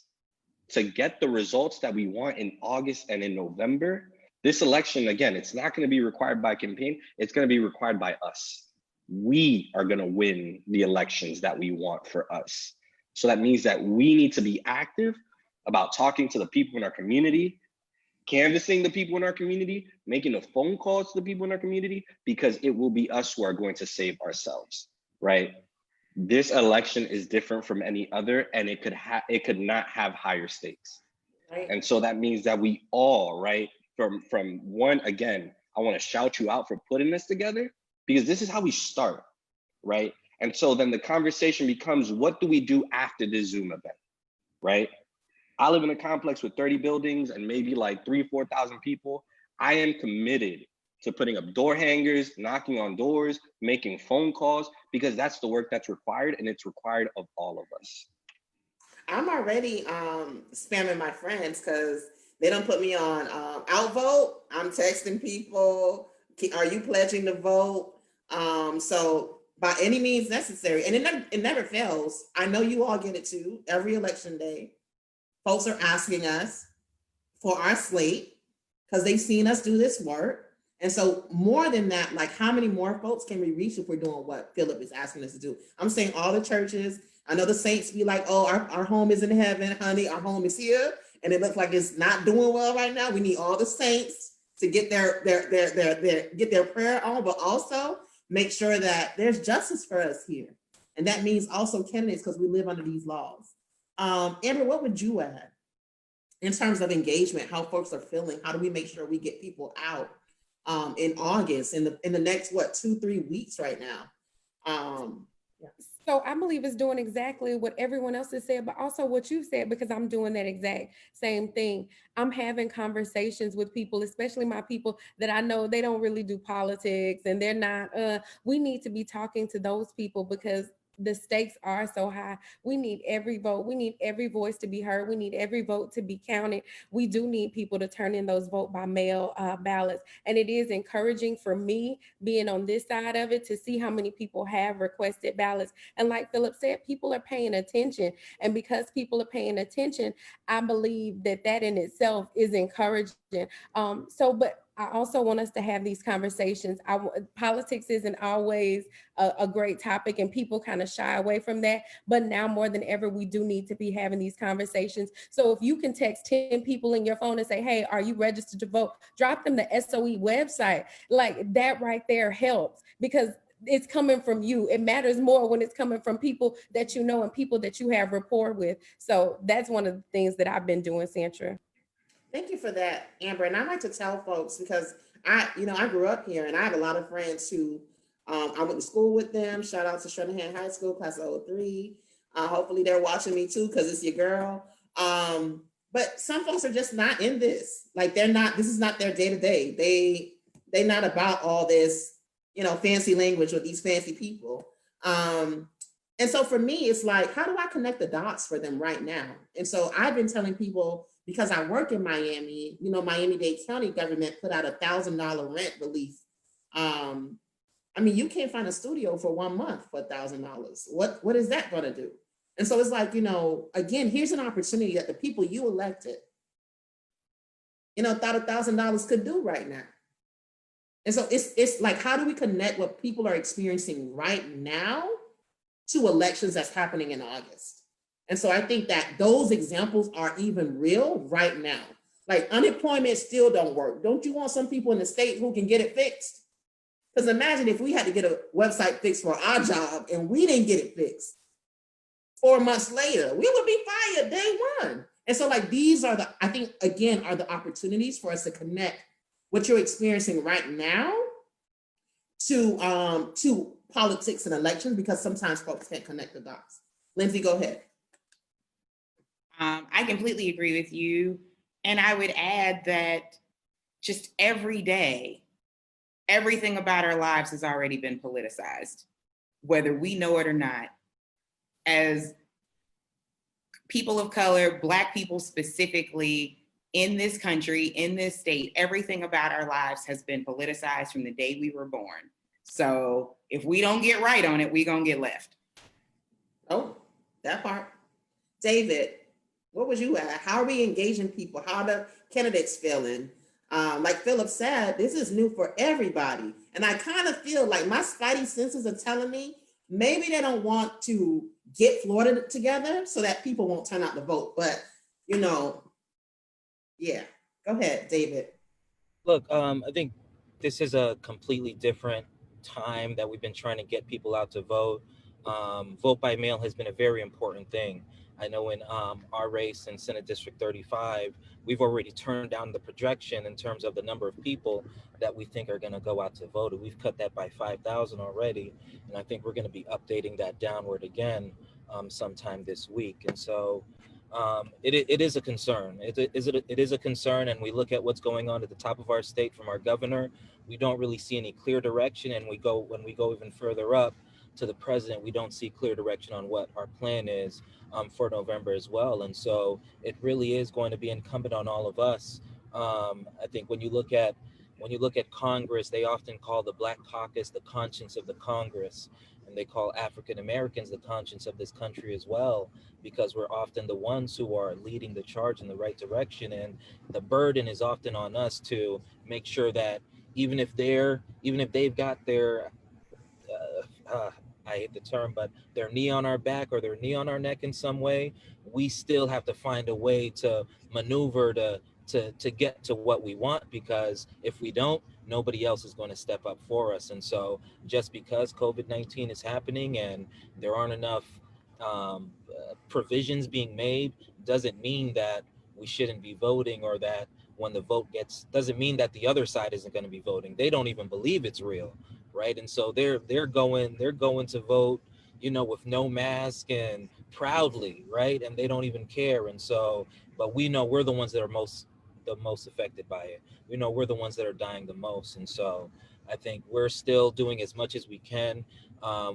to get the results that we want in August and in November, this election, again, it's not going to be required by campaign. It's going to be required by us. We are going to win the elections that we want for us. So that means that we need to be active about talking to the people in our community, canvassing the people in our community, making the phone calls to the people in our community, because it will be us who are going to save ourselves, right? This election is different from any other, and it could not have higher stakes. Right. And so that means that we all, right, from one, again, I want to shout you out for putting this together, because this is how we start, right? And so then the conversation becomes, what do we do after this Zoom event, right? I live in a complex with 30 buildings and maybe like 3,000 or 4,000 people. I am committed to putting up door hangers, knocking on doors, making phone calls, because that's the work that's required, and it's required of all of us. I'm already spamming my friends because they don't put me on outvote. I'm texting people, Are you pledging to vote? So by any means necessary, and it never fails. I know you all get it too. Every election day, folks are asking us for our slate because they've seen us do this work. And so more than that, like how many more folks can we reach if we're doing what Philip is asking us to do? I'm saying all the churches. I know the saints be like, oh, our home is in heaven, honey. Our home is here. And it looks like it's not doing well right now. We need all the saints to get their prayer on, but also make sure that there's justice for us here. And that means also candidates because we live under these laws. Amber, what would you add in terms of engagement, how folks are feeling? How do we make sure we get people out in August, in the next, 2-3 weeks right now? So I believe it's doing exactly what everyone else has said, but also what you said, because I'm doing that exact same thing. I'm having conversations with people, especially my people that I know they don't really do politics and they're not, we need to be talking to those people because the stakes are so high. We need every vote. We need every voice to be heard. We need every vote to be counted. We do need people to turn in those vote by mail ballots. And it is encouraging for me being on this side of it to see how many people have requested ballots. And like Philip said, people are paying attention. And because people are paying attention, I believe that in itself is encouraging. But I also want us to have these conversations. Politics isn't always a great topic and people kind of shy away from that. But now more than ever, we do need to be having these conversations. So if you can text 10 people in your phone and say, hey, are you registered to vote? Drop them the SOE website. Like that right there helps because it's coming from you. It matters more when it's coming from people that you know and people that you have rapport with. So that's one of the things that I've been doing, Santra. Thank you for that, Amber. And I like to tell folks because I grew up here and I have a lot of friends who I went to school with them. Shout out to Shanahan High School, class of 03. Hopefully they're watching me too because it's your girl. But some folks are just not in this. Like this is not their day to day. They're not about all this, fancy language with these fancy people. And so for me, it's like, how do I connect the dots for them right now? And so I've been telling people, because I work in Miami, Miami-Dade County government put out $1,000 rent relief. You can't find a studio for 1 month for $1,000. What is that going to do? And so it's like, again, here's an opportunity that the people you elected, thought $1,000 could do right now. And so it's like, how do we connect what people are experiencing right now to elections that's happening in August? And so I think that those examples are even real right now. Like unemployment still don't work. Don't you want some people in the state who can get it fixed? Because imagine if we had to get a website fixed for our job and we didn't get it fixed 4 months later, we would be fired day one. And so like these are I think again, are the opportunities for us to connect what you're experiencing right now to politics and elections, because sometimes folks can't connect the dots. Lindsay, go ahead. I completely agree with you. And I would add that just every day, everything about our lives has already been politicized, whether we know it or not. As people of color, Black people specifically in this country, in this state, everything about our lives has been politicized from the day we were born. So if we don't get right on it, we're going to get left. Oh, that part. David, what would you add? How are we engaging people? How are the candidates feeling? Like Philip said, this is new for everybody. And I kind of feel like my spidey senses are telling me maybe they don't want to get Florida together so that people won't turn out to vote. But, yeah, go ahead, David. Look, I think this is a completely different time that we've been trying to get people out to vote. Vote by mail has been a very important thing. I know in our race in Senate District 35, we've already turned down the projection in terms of the number of people that we think are going to go out to vote. We've cut that by 5,000 already, and I think we're going to be updating that downward again sometime this week. And so it is a concern. It is a concern, and we look at what's going on at the top of our state from our governor. We don't really see any clear direction, and when we go even further up to the president, we don't see clear direction on what our plan is for November as well. And so it really is going to be incumbent on all of us. I think when you look at when you look at Congress, they often call the Black Caucus the conscience of the Congress. And they call African Americans the conscience of this country as well, because we're often the ones who are leading the charge in the right direction. And the burden is often on us to make sure that even if they've got their, I hate the term, but their knee on our back or their knee on our neck in some way, we still have to find a way to maneuver to get to what we want, because if we don't, nobody else is going to step up for us. And so just because COVID-19 is happening and there aren't enough provisions being made doesn't mean that we shouldn't be voting, or that when the vote doesn't mean that the other side isn't going to be voting. They don't even believe it's real, right? And so they're going to vote, with no mask and proudly, right? And they don't even care. And so, but we know we're the ones that are the most affected by it. We know we're the ones that are dying the most. And so I think we're still doing as much as we can.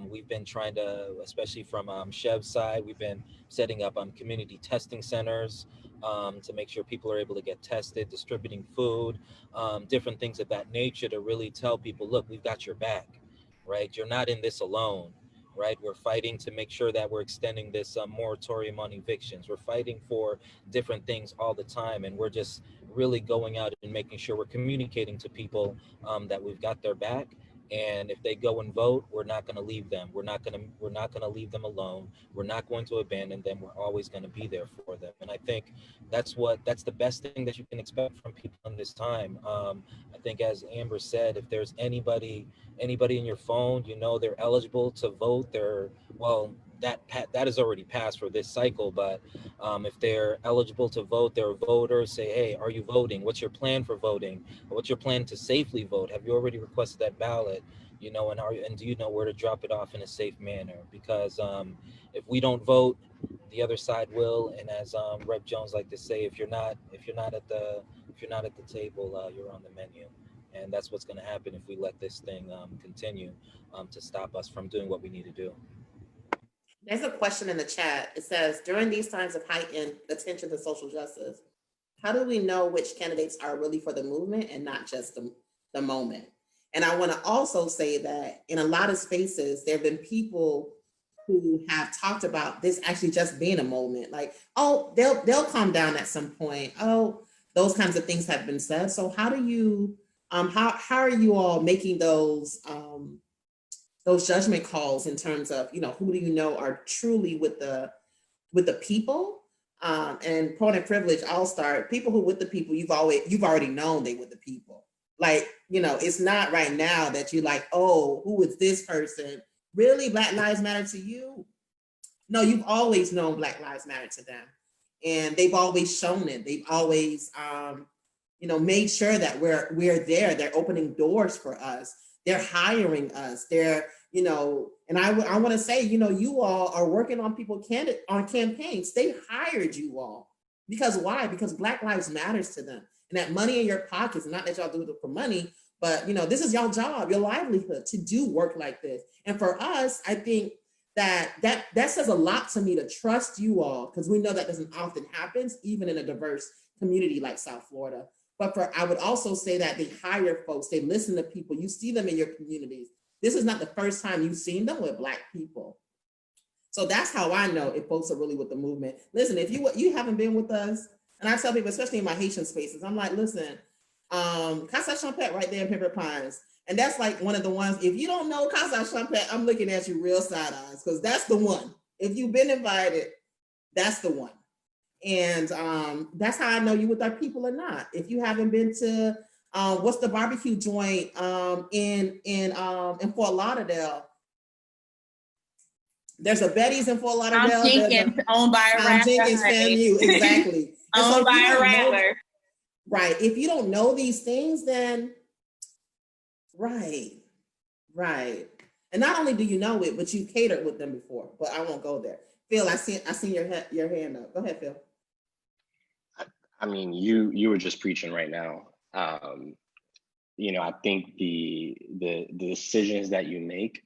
We've been trying to, especially from Chev's side, we've been setting up community testing centers to make sure people are able to get tested, distributing food, different things of that nature to really tell people, look, we've got your back, right? You're not in this alone, right? We're fighting to make sure that we're extending this moratorium on evictions. We're fighting for different things all the time. And we're just really going out and making sure we're communicating to people that we've got their back. And if they go and vote, we're not going to leave them. We're not going to leave them alone. We're not going to abandon them. We're always going to be there for them. And I think that's the best thing that you can expect from people in this time. I think, as Amber said, if there's anybody in your phone, they're eligible to vote, that is already passed for this cycle. But if they're eligible to vote, they're a voter, say, hey, are you voting? What's your plan for voting? What's your plan to safely vote? Have you already requested that ballot? And do you know where to drop it off in a safe manner? Because if we don't vote, the other side will. And as Rep. Jones like to say, if you're not at the table, you're on the menu. And that's what's going to happen if we let this thing continue to stop us from doing what we need to do. There's a question in the chat. It says, during these times of heightened attention to social justice, how do we know which candidates are really for the movement and not just the moment? And I want to also say that in a lot of spaces, there have been people who have talked about this actually just being a moment. Like, oh, they'll calm down at some point. Oh, those kinds of things have been said. So how do you, how are you all making those judgment calls in terms of, who do you know are truly with the people? And point of privilege, I'll start. People who with the people, you've already known they with the people. Like, it's not right now that you're like, oh, who is this person? Really, Black Lives Matter to you? No, you've always known Black Lives Matter to them. And they've always shown it. They've always, made sure that we're there. They're opening doors for us. They're hiring us. They're, and I want to say, you all are working on on campaigns. They hired you all. Because why? Because Black Lives Matters to them. And that money in your pockets, not that y'all do it for money, but this is y'all job, your livelihood, to do work like this. And for us, I think that says a lot to me, to trust you all, because we know that doesn't often happen, even in a diverse community like South Florida. But I would also say that they hire folks, they listen to people, you see them in your communities. This is not the first time you've seen them with Black people. So that's how I know if folks are really with the movement. Listen, if you haven't been with us, and I tell people, especially in my Haitian spaces, I'm like, listen, Casa Champette right there in Pembroke Pines. And that's like one of the ones, if you don't know Casa Champette, I'm looking at you real side eyes, because that's the one. If you've been invited, that's the one. And that's how I know you with our people or not. If you haven't been to, what's the barbecue joint in Fort Lauderdale? There's a Betty's in Fort Lauderdale. Tom Jenkins, owned by a Tom Jenkins, FAMU, exactly. Owned by a rattler. Right. If you don't know these things, then right. And not only do you know it, but you catered with them before. But I won't go there. Phil, I seen your hand up. Go ahead, Phil. I mean, you were just preaching right now. I think the decisions that you make,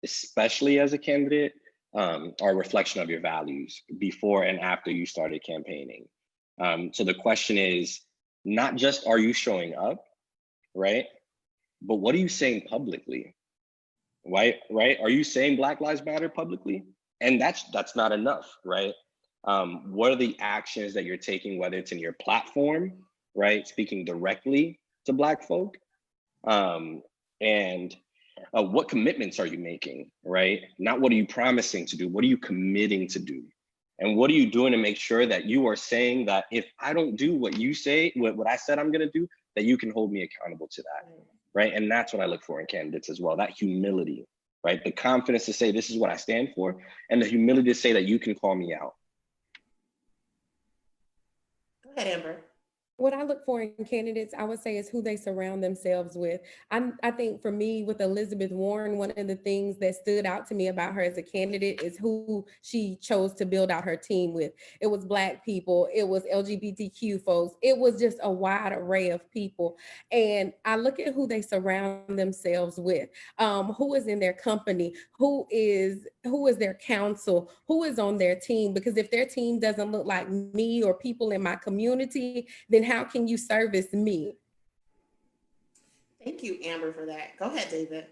especially as a candidate, are a reflection of your values before and after you started campaigning. So the question is not just, are you showing up, right? But what are you saying publicly? Right? Are you saying Black Lives Matter publicly? And that's not enough, right? What are the actions that you're taking, whether it's in your platform, right? Speaking directly to Black folk, and what commitments are you making, right? Not what are you promising to do, what are you committing to do? And what are you doing to make sure that you are saying that if I don't do what you say, what I said I'm gonna do, that you can hold me accountable to that, right? And that's what I look for in candidates as well, that humility, right? The confidence to say, this is what I stand for, and the humility to say that you can call me out. Go ahead, Amber. What I look for in candidates, I would say, is who they surround themselves with. I think for me, with Elizabeth Warren, one of the things that stood out to me about her as a candidate is who she chose to build out her team with. It was Black people, it was LGBTQ folks, it was just a wide array of people. And I look at who they surround themselves with, who is in their company, who is their counsel, who is on their team. Because if their team doesn't look like me or people in my community, then how can you service me? Thank you, Amber, for that. Go ahead, David.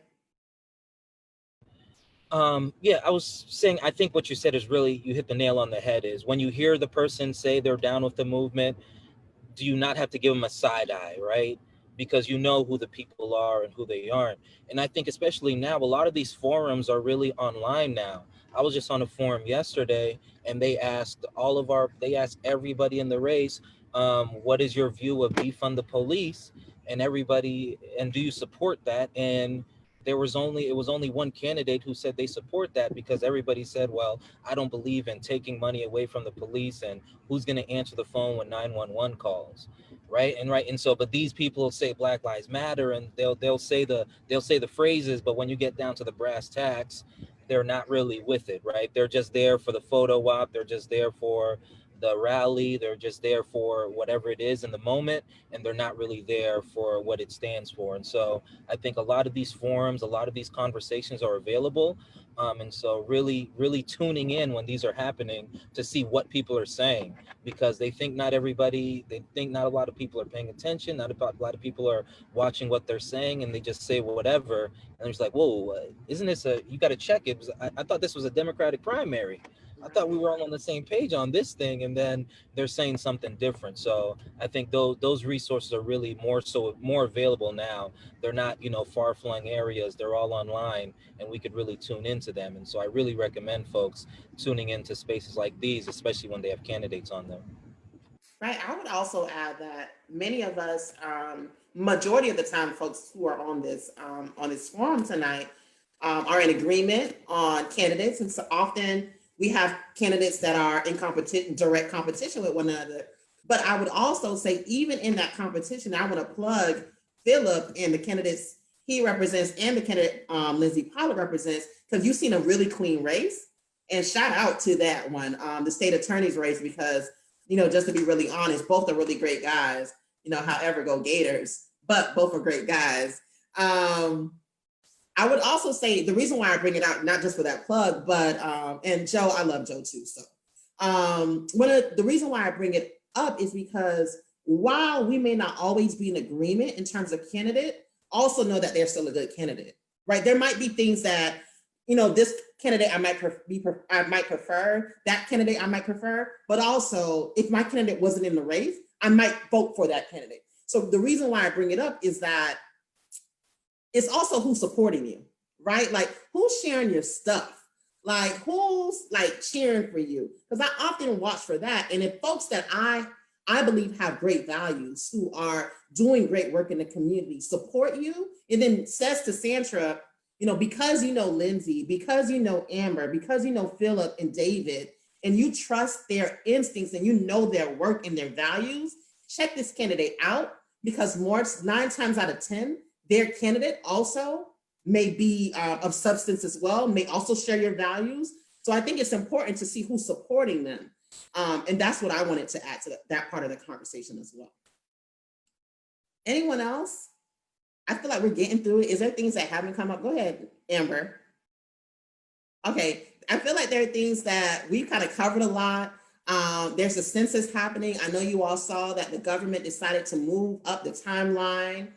Yeah, I was saying, I think what you said is really, you hit the nail on the head, is when you hear the person say they're down with the movement, do you not have to give them a side eye, right? Because you know who the people are and who they aren't. And I think especially now, a lot of these forums are really online now. I was just on a forum yesterday, and they asked everybody in the race, what is your view of defund the police? And do you support that? And it was only one candidate who said they support that, because everybody said, well, I don't believe in taking money away from the police, and who's going to answer the phone when 911 calls, right? And so, but these people say Black Lives Matter, and they'll say the phrases, but when you get down to the brass tacks, they're not really with it, right? They're just there for the photo op, they're just there for the rally, they're just there for whatever it is in the moment, and they're not really there for what it stands for. And so I think a lot of these forums, a lot of these conversations are available. And so really tuning in when these are happening to see what people are saying, because they think not a lot of people are paying attention, not a lot of people are watching what they're saying, and they just say whatever. And it's like, whoa, isn't this you got to check it. I thought this was a Democratic primary. I thought we were all on the same page on this thing, and then they're saying something different. So I think those resources are really more available now. They're not, far-flung areas. They're all online, and we could really tune into them. And so I really recommend folks tuning into spaces like these, especially when they have candidates on them. Right. I would also add that many of us, majority of the time, folks who are on this forum tonight, are in agreement on candidates, and so often we have candidates that are in direct competition with one another. But I would also say, even in that competition, I want to plug Philip and the candidates he represents, and the candidate Lindsey Pollard represents, because you've seen a really clean race. And shout out to that one, the state attorney's race, because, just to be really honest, both are really great guys. However, go Gators, but both are great guys. I would also say the reason why I bring it out, not just for that plug, but and Joe, I love Joe too. So the reason why I bring it up is because while we may not always be in agreement in terms of candidate, also know that they're still a good candidate, right? There might be things that, this candidate I might prefer, that candidate I might prefer, but also if my candidate wasn't in the race, I might vote for that candidate. So the reason why I bring it up is that it's also who's supporting you, right? Like, who's sharing your stuff? Like, who's cheering for you? Because I often watch for that. And if folks that I believe have great values, who are doing great work in the community, support you, and then says to Santra, because Lindsey, because Amber, because Philip and David, and you trust their instincts and their work and their values, check this candidate out, because 9 times out of 10, their candidate also may be of substance as well, may also share your values. So I think it's important to see who's supporting them. And that's what I wanted to add to that part of the conversation as well. Anyone else? I feel like we're getting through it. Is there things that haven't come up? Go ahead, Amber. Okay, I feel like there are things that we've kind of covered a lot. There's a census happening. I know you all saw that the government decided to move up the timeline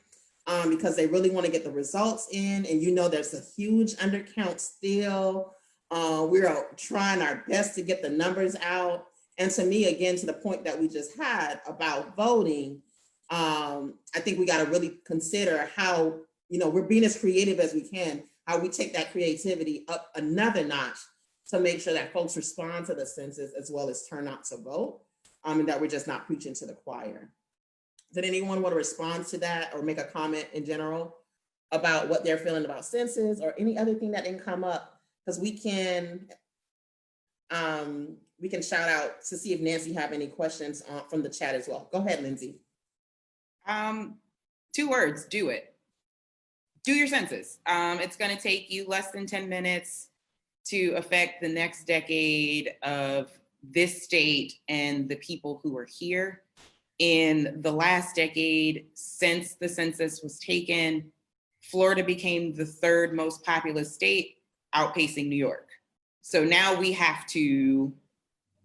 because they really want to get the results in. And there's a huge undercount still. We're trying our best to get the numbers out. And to me, again, to the point that we just had about voting, I think we got to really consider how, we're being as creative as we can, how we take that creativity up another notch to make sure that folks respond to the census as well as turn out to vote, and that we're just not preaching to the choir. Did anyone want to respond to that or make a comment in general about what they're feeling about census or any other thing that didn't come up? Because we can shout out to see if Nancy have any questions from the chat as well. Go ahead, Lindsay. 2 words, do it. Do your census. It's going to take you less than 10 minutes to affect the next decade of this state and the people who are here. In the last decade, since the census was taken, Florida became the 3rd most populous state, outpacing New York. So now we have to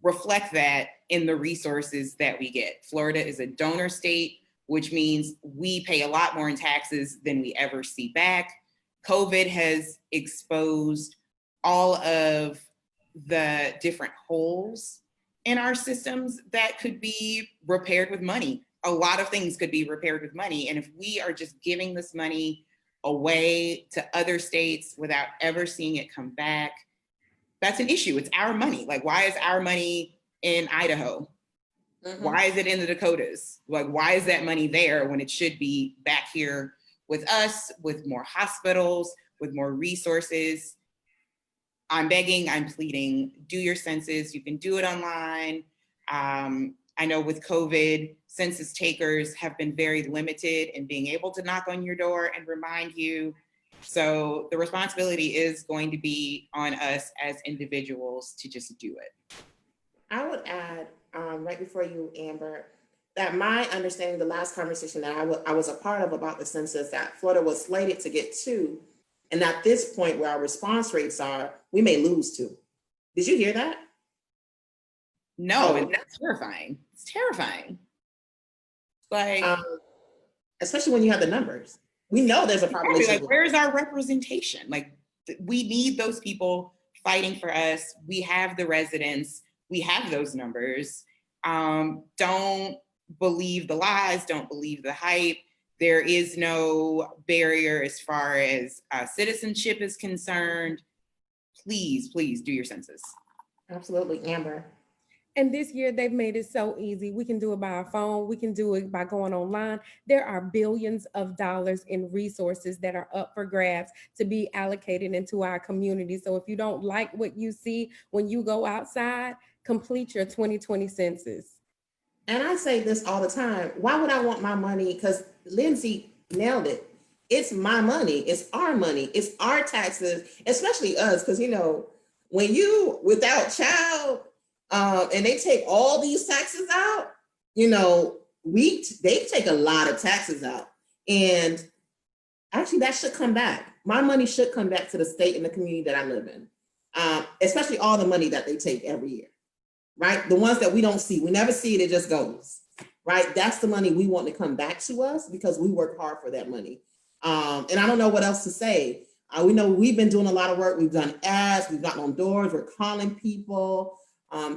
reflect that in the resources that we get. Florida is a donor state, which means we pay a lot more in taxes than we ever see back. COVID has exposed all of the different holes in our systems that could be repaired with money. A lot of things could be repaired with money. And if we are just giving this money away to other states without ever seeing it come back, that's an issue. It's our money. Like, why is our money in Idaho? Mm-hmm. Why is it in the Dakotas? Like, why is that money there when it should be back here with us, with more hospitals, with more resources? I'm begging, I'm pleading, do your census. You can do it online. I know with COVID, census takers have been very limited in being able to knock on your door and remind you. So the responsibility is going to be on us as individuals to just do it. I would add, right before you, Amber, that my understanding, the last conversation that I was a part of about the census, that Florida was slated to get 2. And at this point where our response rates are, we may lose 2. Did you hear that? No, and that's terrifying. It's terrifying. Like, especially when you have the numbers. We know there's a population. Like, where's our representation? Like, we need those people fighting for us. We have the residents. We have those numbers. Don't believe the lies. Don't believe the hype. There is no barrier as far as citizenship is concerned. Please, please do your census. Absolutely, Amber. And this year, they've made it so easy. We can do it by our phone. We can do it by going online. There are billions of dollars in resources that are up for grabs to be allocated into our community. So if you don't like what you see when you go outside, complete your 2020 census. And I say this all the time. Why would I want my money? Because Lindsay nailed it. It's my money. It's our money. It's our taxes, especially us. Because, when you without child, and they take all these taxes out, they take a lot of taxes out. And actually that should come back. My money should come back to the state and the community that I live in, especially all the money that they take every year, right? The ones that we don't see, we never see it, it just goes, right? That's the money we want to come back to us because we work hard for that money. And I don't know what else to say. We know we've been doing a lot of work. We've done ads, we've gotten on doors, we're calling people.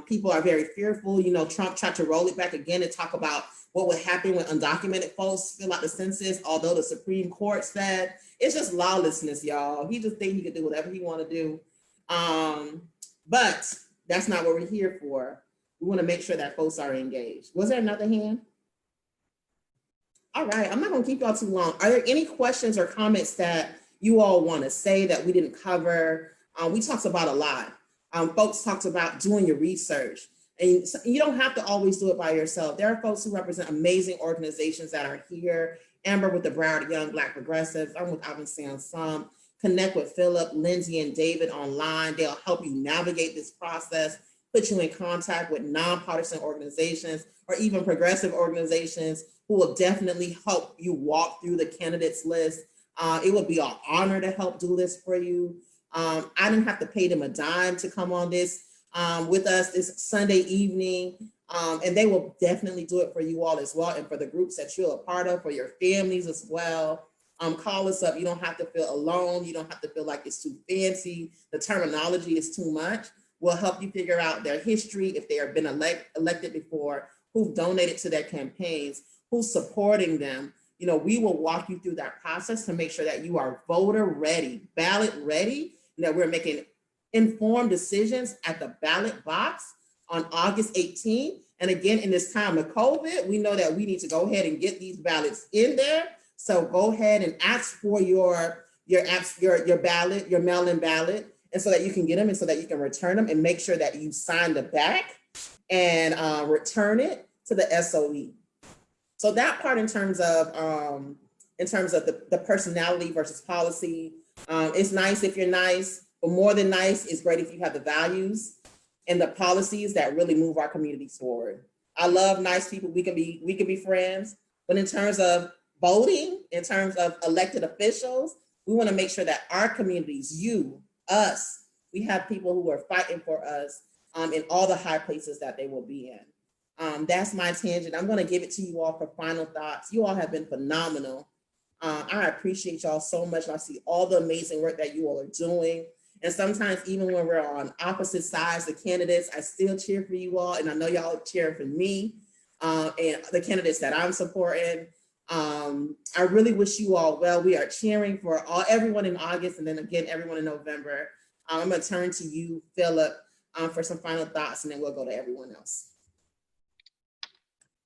People are very fearful. Trump tried to roll it back again and talk about what would happen when undocumented folks fill out the census, although the Supreme Court said it's just lawlessness, y'all. He just thinks he could do whatever he want to do. But that's not what we're here for. We want to make sure that folks are engaged. Was there another hand? All right, I'm not going to keep y'all too long. Are there any questions or comments that you all want to say that we didn't cover? We talked about a lot. Folks talked about doing your research, and you don't have to always do it by yourself. There are folks who represent amazing organizations that are here. Amber with the Broward Young Black Progressives. I'm with Avancé Ensemble. Connect with Philip, Lindsay, and David online. They'll help you navigate this process, put you in contact with nonpartisan organizations or even progressive organizations who will definitely help you walk through the candidates list. It would be an honor to help do this for you. I didn't have to pay them a dime to come on this with us this Sunday evening. And they will definitely do it for you all as well. And for the groups that you're a part of, for your families as well. call us up. You don't have to feel alone. You don't have to feel like it's too fancy. The terminology is too much. We'll help you figure out their history, if they have been elected before, who've donated to their campaigns, who's supporting them. You know, we will walk you through that process to make sure that you are voter ready, ballot ready, and that we're making informed decisions at the ballot box on August 18th. And again, in this time of COVID, we know that we need to go ahead and get these ballots in there. So go ahead and ask for your ballot, your mail-in ballot, and so that you can get them and so that you can return them, and make sure that you sign the back and return it to the SOE. So that part in terms of the personality versus policy, it's nice if you're nice, but more than nice, it's great if you have the values and the policies that really move our communities forward. I love nice people. We can be friends, but in terms of voting, in terms of elected officials, we want to make sure that our communities, you, us, we have people who are fighting for us in all the high places that they will be in. That's my tangent. I'm going to give it to you all for final thoughts. You all have been phenomenal. I appreciate y'all so much. I see all the amazing work that you all are doing. And sometimes even when we're on opposite sides, the candidates, I still cheer for you all. And I know y'all cheer for me and the candidates that I'm supporting. I really wish you all well. We are cheering for everyone in August, and then again, everyone in November. I'm going to turn to you, Philip, for some final thoughts, and then we'll go to everyone else.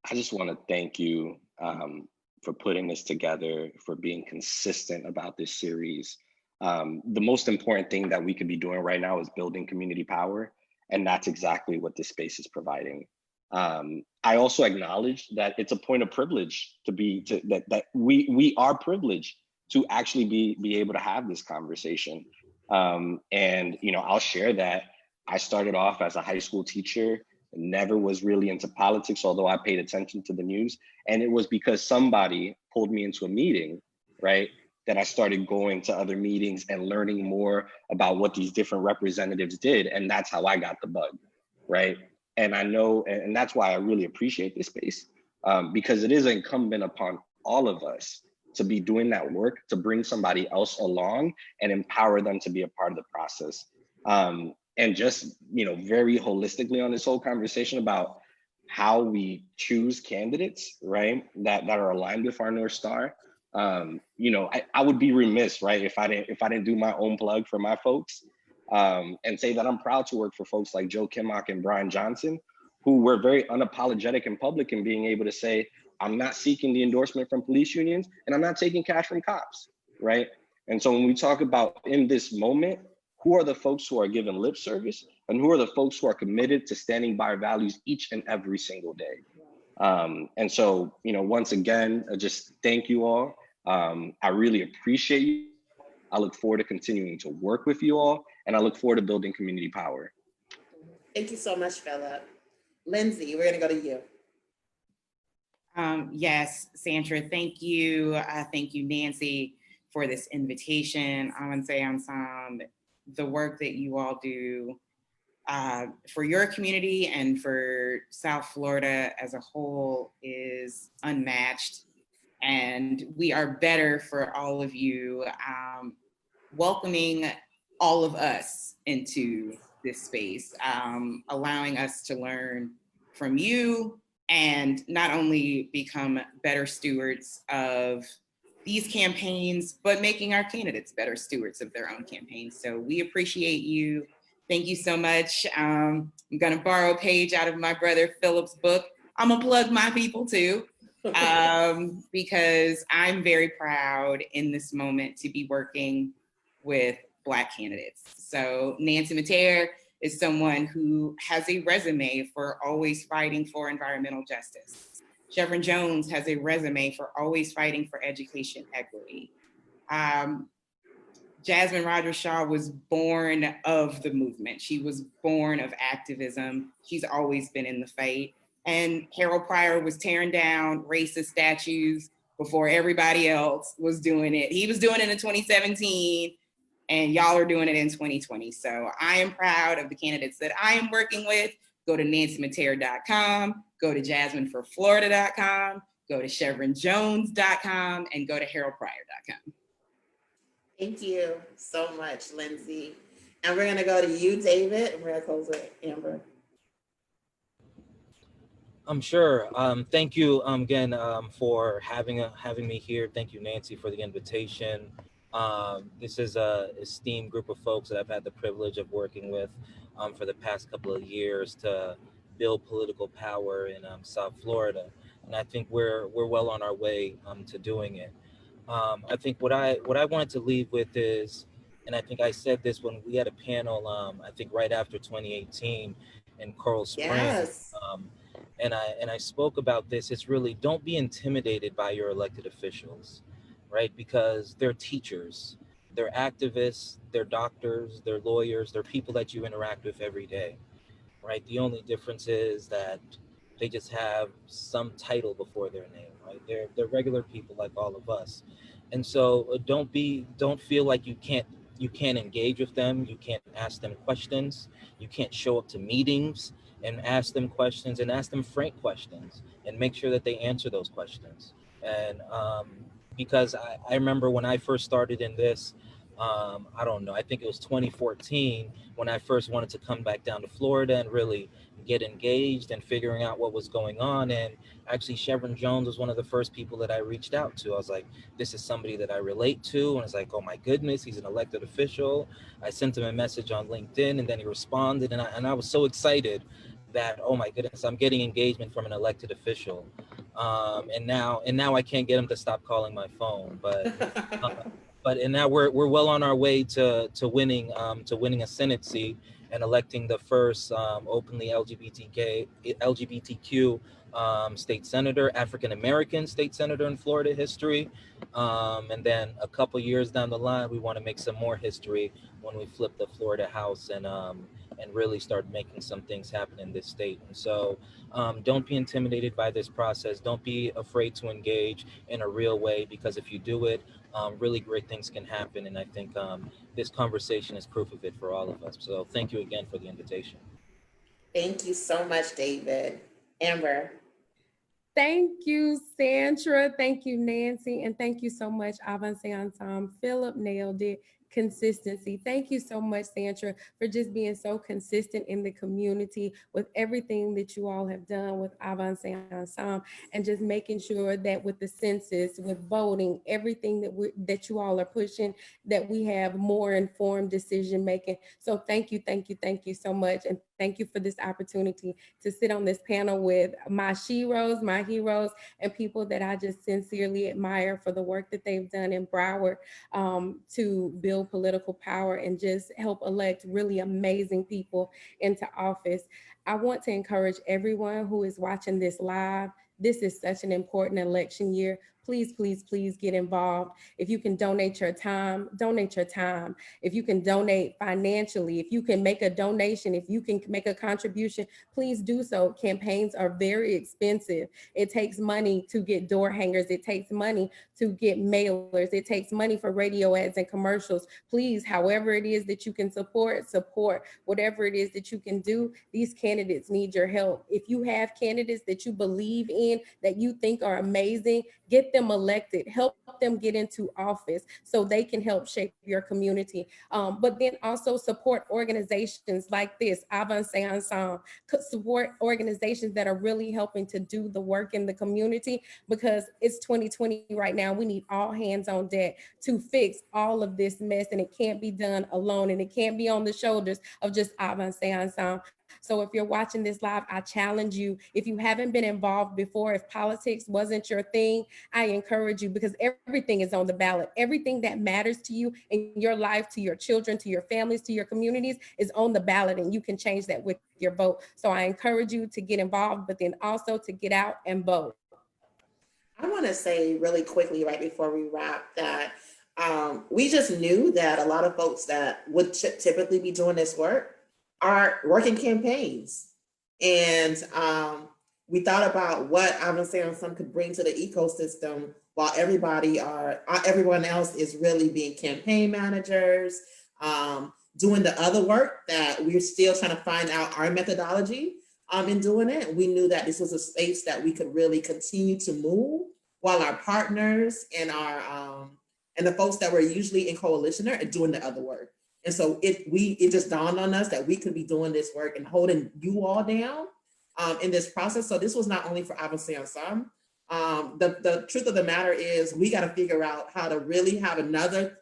I just want to thank you for putting this together, for being consistent about this series. The most important thing that we could be doing right now is building community power, and that's exactly what this space is providing. I also acknowledge that it's a point of privilege that we are privileged to actually be able to have this conversation. And you know, I'll share that I started off as a high school teacher, never was really into politics, although I paid attention to the news. And it was because somebody pulled me into a meeting, right, that I started going to other meetings and learning more about what these different representatives did. And that's how I got the bug, right? And I know, and that's why I really appreciate this space, because it is incumbent upon all of us to be doing that work, to bring somebody else along and empower them to be a part of the process. And just, you know, very holistically on this whole conversation about how we choose candidates, right, that are aligned with our North Star. You know, I would be remiss, right, if I didn't do my own plug for my folks, and say that I'm proud to work for folks like Joe Kimmock and Brian Johnson, who were very unapologetic in public in being able to say, I'm not seeking the endorsement from police unions, and I'm not taking cash from cops, right? And so when we talk about in this moment, who are the folks who are giving lip service, and who are the folks who are committed to standing by our values each and every single day? And so, you know, once again, just thank you all. I really appreciate you. I look forward to continuing to work with you all, and I look forward to building community power. Thank you so much, Philip. Lindsay, we're going to go to you. Yes, Sandra, thank you. Thank you, Nancy, for this invitation. I want to say the work that you all do for your community and for South Florida as a whole is unmatched. And we are better for all of you, welcoming all of us into this space, allowing us to learn from you and not only become better stewards of these campaigns, but making our candidates better stewards of their own campaigns. So we appreciate you. Thank you so much. I'm gonna borrow a page out of my brother Philip's book. I'm gonna plug my people too, because I'm very proud in this moment to be working with Black candidates. So Nancy Mater is someone who has a resume for always fighting for environmental justice. Chevron Jones has a resume for always fighting for education equity. Jasmine Rogers Shaw was born of the movement. She was born of activism. She's always been in the fight. And Harold Pryor was tearing down racist statues before everybody else was doing it. He was doing it in 2017, and y'all are doing it in 2020. So I am proud of the candidates that I am working with. Go to nancymater.com, go to jasmineforflorida.com, go to chevronjones.com, and go to haroldpryor.com. Thank you so much, Lindsay. And we're gonna go to you, David, and we're gonna close with Amber. I'm sure. Thank you again for having me here. Thank you, Nancy, for the invitation. This is a esteemed group of folks that I've had the privilege of working with for the past couple of years to build political power in South Florida, and I think we're well on our way to doing it. I think what I wanted to leave with is, and I think I said this when we had a panel, I think right after 2018 in Coral Springs. Yes. And I spoke about this. It's really, don't be intimidated by your elected officials, right? Because they're teachers, they're activists, they're doctors, they're lawyers, they're people that you interact with every day, right? The only difference is that they just have some title before their name, right? They're regular people like all of us. And so don't feel like you can't engage with them. You can't ask them questions. You can't show up to meetings and ask them questions, and ask them frank questions, and make sure that they answer those questions. And because I remember when I first started in this, I don't know, I think it was 2014 when I first wanted to come back down to Florida and really get engaged and figuring out what was going on. And actually Chevron Jones was one of the first people that I reached out to. I was like, this is somebody that I relate to. And it's like, oh my goodness, he's an elected official. I sent him a message on LinkedIn, and then he responded. And I was so excited that, oh my goodness, I'm getting engagement from an elected official. And now I can't get him to stop calling my phone. But now we're well on our way to winning a Senate seat and electing the first openly LGBTQ state senator, African American state senator in Florida history. And then a couple years down the line, we want to make some more history when we flip the Florida House and really start making some things happen in this state. And so don't be intimidated by this process. Don't be afraid to engage in a real way, because if you do it, really great things can happen. And I think this conversation is proof of it for all of us. So thank you again for the invitation. Thank you so much, David. Amber. Thank you, Sandra. Thank you, Nancy. And thank you so much, Avance Ensemble. Philip nailed it. Consistency. Thank you so much, Sandra, for just being so consistent in the community with everything that you all have done with Avance Ensemble, and just making sure that with the census, with voting, everything that you all are pushing, that we have more informed decision making. So thank you so much. And thank you for this opportunity to sit on this panel with my sheroes, my heroes, and people that I just sincerely admire for the work that they've done in Broward to build political power and just help elect really amazing people into office. I want to encourage everyone who is watching this live. This is such an important election year. Please, please, please get involved. If you can donate your time, donate your time. If you can donate financially, if you can make a donation, if you can make a contribution, please do so. Campaigns are very expensive. It takes money to get door hangers. It takes money to get mailers. It takes money for radio ads and commercials. Please, however it is that you can support, whatever it is that you can do. These candidates need your help. If you have candidates that you believe in, that you think are amazing, get them elected, help them get into office so they can help shape your community. But then also support organizations like this, Avance Ensemble, support organizations that are really helping to do the work in the community, because it's 2020 right now. We need all hands on deck to fix all of this mess, and it can't be done alone, and it can't be on the shoulders of just Avance Ensemble. So if you're watching this live, I challenge you, if you haven't been involved before, if politics wasn't your thing, I encourage you, because everything is on the ballot. Everything that matters to you in your life, to your children, to your families, to your communities is on the ballot, and you can change that with your vote. So I encourage you to get involved, but then also to get out and vote. I want to say really quickly right before we wrap that we just knew that a lot of folks that would typically be doing this work are working campaigns. And we thought about what Avance Ensemble could bring to the ecosystem while everyone else is really being campaign managers, doing the other work that we're still trying to find out our methodology in doing it. We knew that this was a space that we could really continue to move while our partners and and the folks that were usually in coalition are doing the other work. And so it just dawned on us that we could be doing this work and holding you all down in this process. So this was not only for Avancé Ensemble. The truth of the matter is we got to figure out how to really have another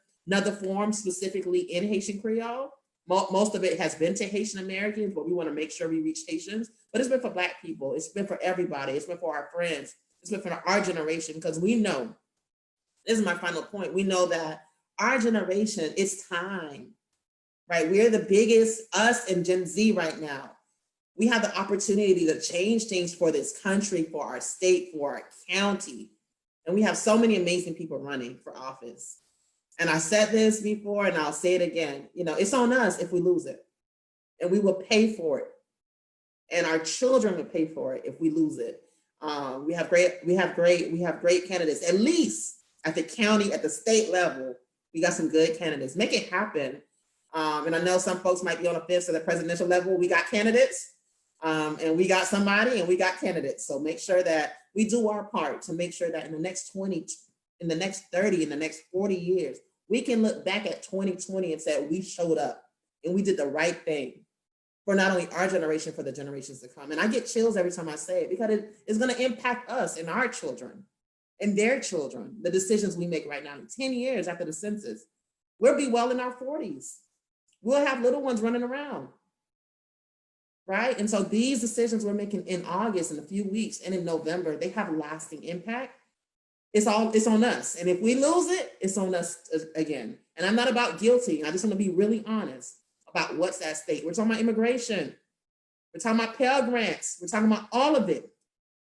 forum specifically in Haitian Creole. Most of it has been to Haitian Americans, but we want to make sure we reach Haitians. But it's been for Black people. It's been for everybody. It's been for our friends. It's been for our generation, because we know, this is my final point, we know that our generation, it's time, right? We're the biggest, us and Gen Z right now. We have the opportunity to change things for this country, for our state, for our county. And we have so many amazing people running for office. And I said this before, and I'll say it again, it's on us if we lose it. And we will pay for it. And our children will pay for it if we lose it. We have great candidates, at least at the county, at the state level. We got some good candidates. Make it happen. And I know some folks might be on the fence at the presidential level. We got candidates, and we got somebody, and we got candidates. So make sure that we do our part to make sure that in the next 20, in the next 30, in the next 40 years, we can look back at 2020 and say we showed up and we did the right thing for not only our generation, for the generations to come. And I get chills every time I say it, because it's going to impact us and our children and their children, the decisions we make right now. In 10 years after the census, we'll be well in our 40s. We'll have little ones running around, right? And so these decisions we're making in August, in a few weeks, and in November, they have lasting impact. It's on us. And if we lose it, it's on us again. And I'm not about guilty. I just want to be really honest about what's at stake. We're talking about immigration. We're talking about Pell Grants. We're talking about all of it.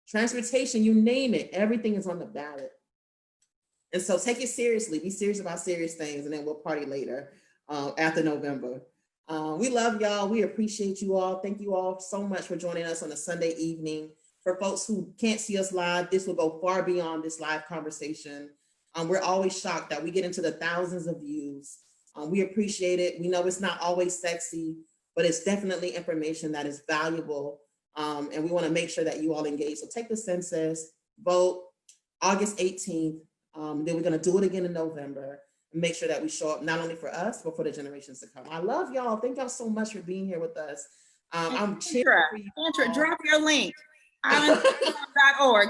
Transportation, you name it. Everything is on the ballot. And so take it seriously. Be serious about serious things, and then we'll party later after November. We love y'all. We appreciate you all. Thank you all so much for joining us on a Sunday evening. For folks who can't see us live, this will go far beyond this live conversation. We're always shocked that we get into the thousands of views. We appreciate it. We know it's not always sexy, but it's definitely information that is valuable. And we want to make sure that you all engage. So take the census, vote August 18th. Then we're going to do it again in November, and make sure that we show up not only for us, but for the generations to come. I love y'all. Thank y'all so much for being here with us. I'm cheering for you. Sandra, drop your link. Avancéensemble.org.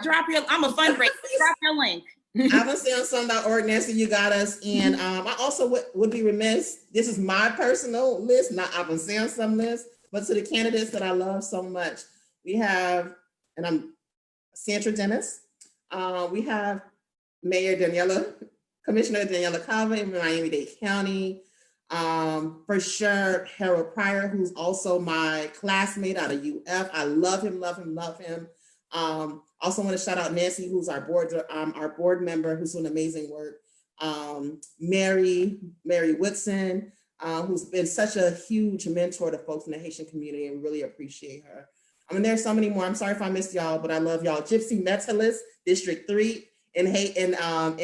I'm a fundraiser. Drop your link. Avancéensemble.org. Nancy, you got us. And I also would be remiss. This is my personal list, not Avancé Ensemble list, but to the candidates that I love so much. We have, and I'm Sandra Dennis. We have Mayor Daniela, Commissioner Daniela Cava in Miami-Dade County. For sure, Harold Pryor, who's also my classmate out of UF. I love him, love him, love him. Also want to shout out Nancy, who's our board member, who's doing amazing work. Mary Whitson, who's been such a huge mentor to folks in the Haitian community, and we really appreciate her. I mean, there's so many more. I'm sorry if I missed y'all, but I love y'all. Gypsy Metalis, District 3 in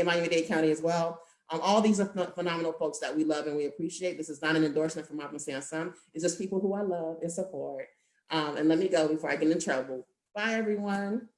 Miami-Dade County as well. All these are phenomenal folks that we love and we appreciate. This is not an endorsement from Avancé Ensemble. It's just people who I love and support. And let me go before I get in trouble. Bye, everyone.